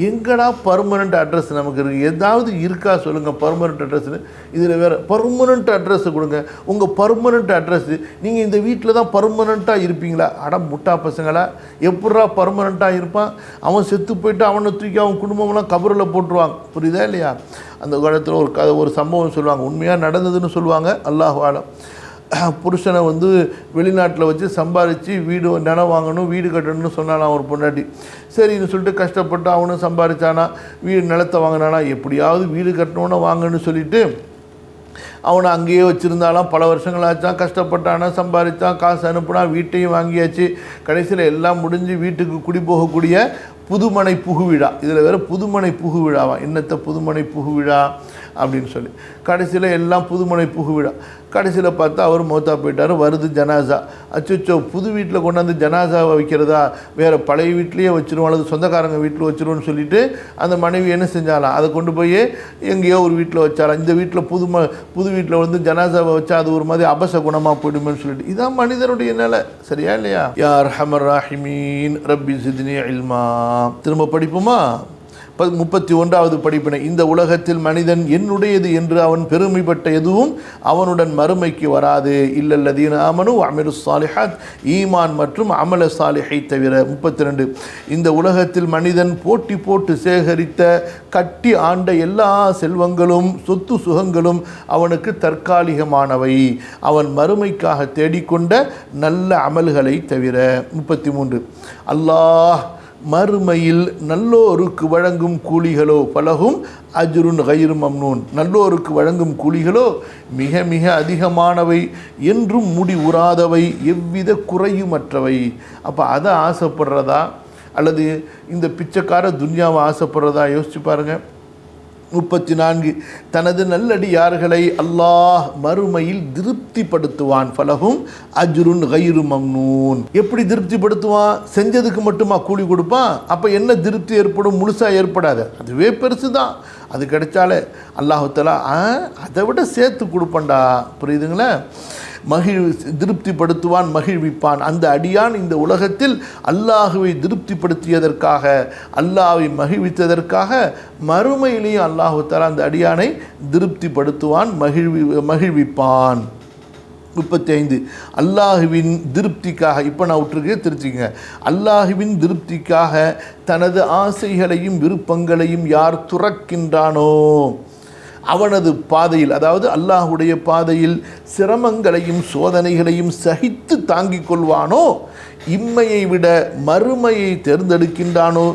எங்கடா பர்மனெண்ட் அட்ரஸ் நமக்கு இருக்குது? ஏதாவது இருக்கா சொல்லுங்கள் பர்மனெண்ட் அட்ரஸ்ன்னு. இதில் வேறு பர்மனெண்ட் அட்ரஸை கொடுங்க. உங்கள் பர்மனெண்ட் அட்ரஸ்ஸு, நீங்கள் இந்த வீட்டில் தான் பர்மனெண்ட்டாக இருப்பீங்களா? முட்டா பசங்களா, எப்படா பர்மனெண்ட்டாக இருப்பான்? அவன் செத்து போயிட்டு அவனை தூக்கி அவன் குடும்பம்லாம் கபரில் போட்டுருவாங்க. புரியுதா இல்லையா? அந்த காலத்தில் ஒரு சம்பவம் சொல்லுவாங்க, உண்மையாக நடந்ததுன்னு சொல்லுவாங்க, அல்லாஹ் ஆலம். புருஷனை வெளிநாட்டில் வச்சு சம்பாதிச்சு நிலம் வாங்கணும், வீடு கட்டணும்னு சொன்னானா ஒரு பொண்டாட்டி. சரின்னு சொல்லிட்டு கஷ்டப்பட்டு அவனும் சம்பாதிச்சானா, நிலத்தை வாங்கினானா, எப்படியாவது வீடு கட்டணுன்னு வாங்கன்னு சொல்லிட்டு அவனை அங்கேயே வச்சுருந்தாலும் பல வருஷங்கள் ஆச்சான், கஷ்டப்பட்டானா, சம்பாதிச்சான், காசு அனுப்புனா, வீட்டையும் வாங்கியாச்சு. கடைசியில் எல்லாம் முடிஞ்சு வீட்டுக்கு குடி போகக்கூடிய புதுமனை புகுவிழா. இதில் வேறு புதுமனை புகுவிழாவா? என்னத்தை புதுமனை புகுவிழா அப்படின்னு சொல்லி கடைசியில் எல்லாம் புதுமனை புகுவிழா. கடைசியில் பார்த்தா அவர் மௌத்தா போயிட்டார். வருது ஜனாசா. அச்சோ, புது வீட்டில் கொண்டாந்து ஜனாசாவை வைக்கிறதா, வேறு பழைய வீட்லேயே வச்சிருவோம் அல்லது சொந்தக்காரங்க வீட்டில் வச்சிருவோன்னு சொல்லிட்டு அந்த மனைவி என்ன செஞ்சாலாம், அதை கொண்டு போய் எங்கேயோ ஒரு வீட்டில் வச்சாலாம். இந்த வீட்டில் புது வீட்டில் ஜனாசாவை வச்சா அது ஒரு மாதிரி அபச குணமாக போயிடுமேன்னு சொல்லிட்டு. இதான் மனிதனுடைய நிலை. சரியா இல்லையா? யா அர்ஹமர் ராஹிமீன் ரப்பி ஸித்னி இல்மா. திரும்ப படிப்போமா? 31வது படிப்பினை இந்த உலகத்தில் மனிதன் என்னுடையது என்று அவன் பெருமைப்பட்ட எதுவும் அவனுடன் மறுமைக்கு வராது, இல்லல்லதீன ஆமனு வஅமிலு ஸாலிஹாத் ஈமான் மற்றும் அமல சாலிஹை தவிர. 32 இந்த உலகத்தில் மனிதன் போட்டி போட்டு சேகரித்த, கட்டி ஆண்ட எல்லா செல்வங்களும் சொத்து சுகங்களும் அவனுக்கு தற்காலிகமானவை, அவன் மறுமைக்காக தேடிக்கொண்ட நல்ல அமல்களை தவிர. 33 அல்லாஹ் மறுமையில் நல்லோருக்கு வழங்கும் கூலிகளோ பலகும் அஜ்ருன் கைரு மம்னூன், நல்லோருக்கு வழங்கும் கூலிகளோ மிக மிக அதிகமானவை, என்றும் முடி உறாதவை, எவ்வித குறையுமற்றவை. அப்போ அதை ஆசைப்படுறதா அல்லது இந்த பிச்சைக்கார துன்யாவை ஆசைப்படுறதா? யோசிச்சு பாருங்கள். 34 தனது நல்லடியார்களை அல்லாஹ் மறுமையில் திருப்திப்படுத்துவான். ஃபலஹும் அஜ்ருன் கைரு மம்னூன். எப்படி திருப்திப்படுத்துவான்? செஞ்சதுக்கு மட்டுமா கூலி கொடுப்பான்? அப்போ என்ன திருப்தி ஏற்படும்? முழுசாக ஏற்படாது. அதுவே பெருசு தான். அது கிடைச்சாலே அல்லாஹு தஆலா அதை விட சேர்த்து கொடுப்பண்டா. புரியுதுங்களா? திருப்திப்படுத்துவான், மகிழ்விப்பான். அந்த அடியான் இந்த உலகத்தில் அல்லாஹுவை திருப்திப்படுத்தியதற்காக, அல்லாஹ்வை மகிழ்வித்ததற்காக மறுமையிலேயும் அல்லாஹு தஆலா அந்த அடியானை திருப்திப்படுத்துவான், மகிழ்விப்பான். 35 அல்லாஹுவின் திருப்திக்காக, இப்போ நான் விட்டுருக்கேன் திருச்சிங்க, அல்லாஹுவின் திருப்திக்காக தனது ஆசைகளையும் விருப்பங்களையும் யார் துறக்கின்றானோ அவனது பாதையில், அதாவது அல்லாஹுடைய பாதையில் சிரமங்களையும் சோதனைகளையும் சகித்து தாங்கிக் கொள்வானோ, இம்மையை விட மறுமையை தேர்ந்தெடுக்கின்றானோ,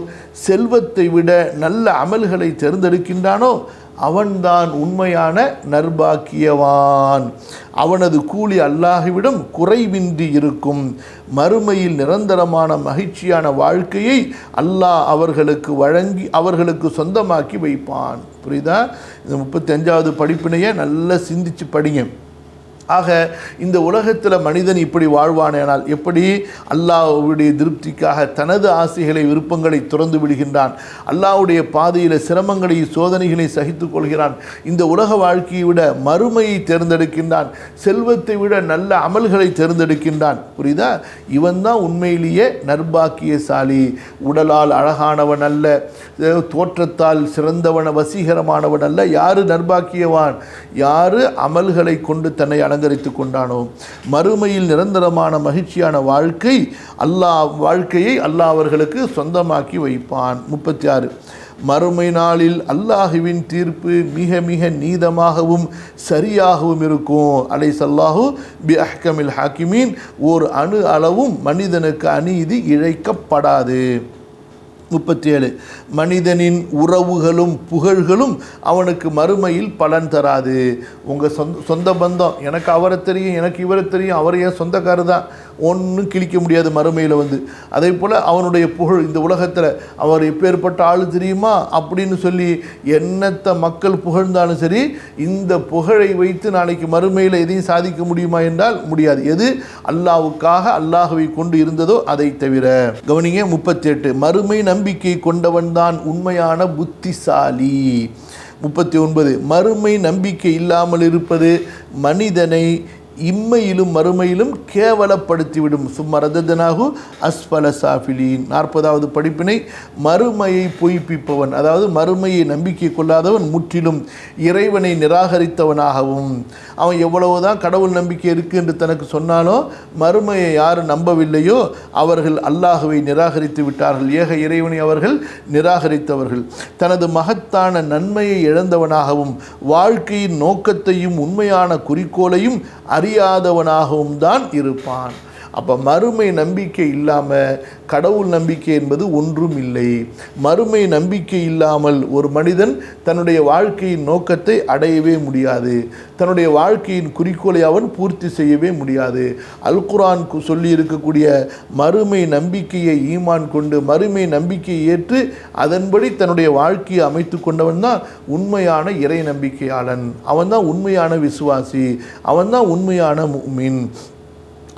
செல்வத்தை விட நல்ல அமல்களை தேர்ந்தெடுக்கின்றானோ அவன்தான் உண்மையான நற்பாக்கியவான். அவனது கூலி அல்லாஹ்விடம் குறைவின்றி இருக்கும். மறுமையில் நிரந்தரமான மகிழ்ச்சியான வாழ்க்கையை அல்லாஹ் அவர்களுக்கு வழங்கி அவர்களுக்கு சொந்தமாக்கி வைப்பான். புரியுதா? இந்த 35வது படிப்பினையை நல்லா சிந்திச்சு படிங்க. ஆக இந்த உலகத்தில் மனிதன் இப்படி வாழ்வானேனால் எப்படி? அல்லாஹ்வுடைய திருப்திக்காக தனது ஆசைகளை விருப்பங்களை துறந்து விடுகின்றான், அல்லாஹ்வுடைய பாதையில் சிரமங்களை சோதனைகளை சகித்து கொள்கிறான், இந்த உலக வாழ்க்கையை விட மறுமையை தேர்ந்தெடுக்கின்றான், செல்வத்தை விட நல்ல அமல்களை தேர்ந்தெடுக்கின்றான். புரியுதா? இவன் தான் உண்மையிலேயே நற்பாக்கியசாலி. உடலால் அழகானவன் அல்ல, தோற்றத்தால் சிறந்தவன வசீகரமானவன் அல்ல. யாரு நற்பாக்கியவான்? யாரு அமல்களை கொண்டு தன்னை அலங்கரித்து கொண்டானோ. மறுமையில் நிரந்தரமான மகிழ்ச்சியான வாழ்க்கையை அல்லாஹ் அவர்களுக்கு சொந்தமாக்கி வைப்பான். 36 மறுமை நாளில் அல்லாஹுவின் தீர்ப்பு மிக மிக நீதமாகவும் சரியாகவும் இருக்கும். அலைஹிஸ்ஸலாஹு பி அஹ்கமில் ஹாக்கிமீன். ஓர் அணு அளவும் மனிதனுக்கு அநீதி இழைக்கப்படாது. 37 மனிதனின் உறவுகளும் புகழ்களும் அவனுக்கு மறுமையில் பலன் தராது. உங்கள் சொந்த பந்தம், எனக்கு அவரை தெரியும், எனக்கு இவரை தெரியும், அவர் ஏன் சொந்தக்காரர் தான், ஒன்றும் கிழிக்க முடியாது மறுமையில் வந்து. அதே போல் அவனுடைய புகழ், இந்த உலகத்தில் அவர் எப்பேற்பட்ட ஆள் தெரியுமா அப்படின்னு சொல்லி என்னத்தை மக்கள் புகழ்ந்தாலும் சரி, இந்த புகழை வைத்து நாளைக்கு மறுமையில் எதையும் சாதிக்க முடியுமா என்றால் முடியாது. எது அல்லாஹ்வுக்காக அல்லாஹ்வை கொண்டு இருந்ததோ அதை தவிர. கவனிங்க 38 மறுமை நம்பிக்கை கொண்டவன் தான் உண்மையான புத்திசாலி. 39 மறுமை நம்பிக்கை இல்லாமல் இருப்பது மனிதனை இம்மையிலும் மறுமையிலும் கேவலப்படுத்திவிடும். சும்மரதனாகு அஸ்பல சாஃபிலீன். 40வது படிப்பினை மறுமையை பொய்ப்பிப்பவன், அதாவது மறுமையை நம்பிக்கை கொள்ளாதவன் முற்றிலும் இறைவனை நிராகரித்தவனாகவும், அவன் எவ்வளவுதான் கடவுள் நம்பிக்கை இருக்கு என்று தனக்கு சொன்னாலும் மறுமையை யார் நம்பவில்லையோ அவர்கள் அல்லாஹுவை நிராகரித்து விட்டார்கள். ஏக இறைவனை அவர்கள் நிராகரித்தவர்கள். தனது மகத்தான நன்மையை இழந்தவனாகவும் வாழ்க்கையின் நோக்கத்தையும் உண்மையான குறிக்கோளையும் அறியாதவனாகவும் தான் இருப்பான். அப்போ மறுமை நம்பிக்கை இல்லாமல் கடவுள் நம்பிக்கை என்பது ஒன்றும் இல்லை. மறுமை நம்பிக்கை இல்லாமல் ஒரு மனிதன் தன்னுடைய வாழ்க்கையின் நோக்கத்தை அடையவே முடியாது, தன்னுடைய வாழ்க்கையின் குறிக்கோளை அவன் பூர்த்தி செய்யவே முடியாது. அல் குர்ஆன் சொல்லி இருக்கக்கூடிய மறுமை நம்பிக்கையை ஈமான் கொண்டு மறுமை நம்பிக்கையை ஏற்று அதன்படி தன்னுடைய வாழ்க்கையை அமைத்து கொண்டவன் தான் உண்மையான இறை நம்பிக்கையாளன். அவன் தான் உண்மையான விசுவாசி, அவன் தான் உண்மையான முஃமின்.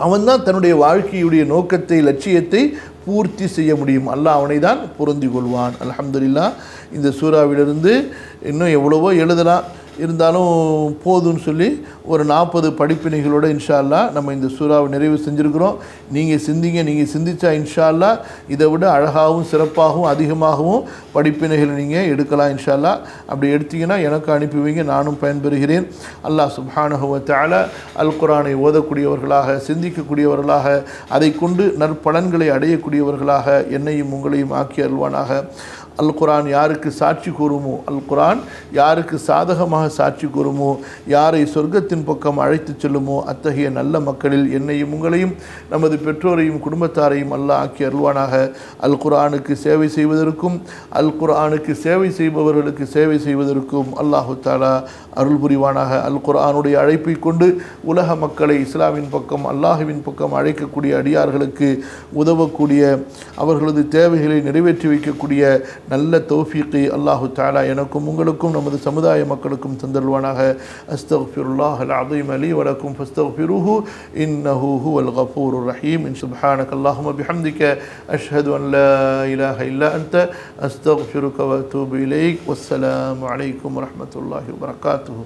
அவன்தான் தன்னுடைய வாழ்க்கையுடைய நோக்கத்தை லட்சியத்தை பூர்த்தி செய்ய முடியும். அல்லாஹ் அவனை தான் பொருந்தி கொள்வான். அல்ஹம்துலில்லாஹ். இந்த சூறாவிலிருந்து இன்னும் எவ்வளவோ எழுதலாம், இருந்தாலும் போதும்னு சொல்லி ஒரு 40 படிப்பினைகளோடு இன்ஷா அல்லாஹ் நம்ம இந்த சூறாவை நிறைவு செஞ்சுருக்கிறோம். நீங்கள் சிந்திச்சா இன்ஷா அல்லாஹ் இதை விட அழகாகவும் சிறப்பாகவும் அதிகமாகவும் படிப்பினைகளை நீங்கள் எடுக்கலாம் இன்ஷா அல்லாஹ். அப்படி எடுத்தீங்கன்னா எனக்கு அனுப்பி வைங்க, நானும் பயன்பெறுகிறேன். அல்லாஹ் சுப்ஹானஹு வ தஆலா அல் குர்ஆனை ஓதக்கூடியவர்களாக, சிந்திக்கக்கூடியவர்களாக, அதை கொண்டு நற்பலன்களை அடையக்கூடியவர்களாக என்னையும் உங்களையும் ஆக்கி அருள்வானாக. அல் குர்ஆன் யாருக்கு சாட்சி கூறுமோ, அல் குர்ஆன் யாருக்கு சாதகமாக சாட்சி கூறுமோ, யாரை சொர்க்கத்தின் பக்கம் அழைத்து செல்லுமோ அத்தகைய நல்ல மக்களில் என்னையும் உங்களையும் நமது பெற்றோரையும் குடும்பத்தாரையும் அல்லாஹ் ஆக்கி அருள்வானாக. அல் குர்ஆனுக்கு சேவை செய்வதற்கும் அல் குர்ஆனுக்கு சேவை செய்பவர்களுக்கு சேவை செய்வதற்கும் அல்லாஹு தஆலா அருள் புரிவானாக. அல் குர்ஆனுடைய அழைப்பை கொண்டு உலக மக்களை இஸ்லாமின் பக்கம் அல்லாஹுவின் பக்கம் அழைக்கக்கூடிய அடியார்களுக்கு உதவக்கூடிய, அவர்களது தேவைகளை நிறைவேற்றி வைக்கக்கூடிய நல்ல தௌஃபீக்கை அல்லாஹு தஆலா எனக்கும் உங்களுக்கும் நமது சமுதாய மக்களுக்கும் தந்தருள்வானாக. அஸ்தக்ஃபிருல்லாஹல் அஸீம் லீ வ லக்கும் ஃபஸ்தக்ஃபிருஹு இன்னஹு ஹுவல் கஃபூருர் ரஹீம். சுப்ஹானக அல்லாஹும்ம பிஹம்திக அஷ்ஹது அன் லா இலாஹ இல்லா அன்த அஸ்தக்ஃபிருக வ அத்தூபு இலைக். வஸ்ஸலாமு அலைக்கும் வரஹ்மத்துல்லாஹி வபரகாத்துஹு.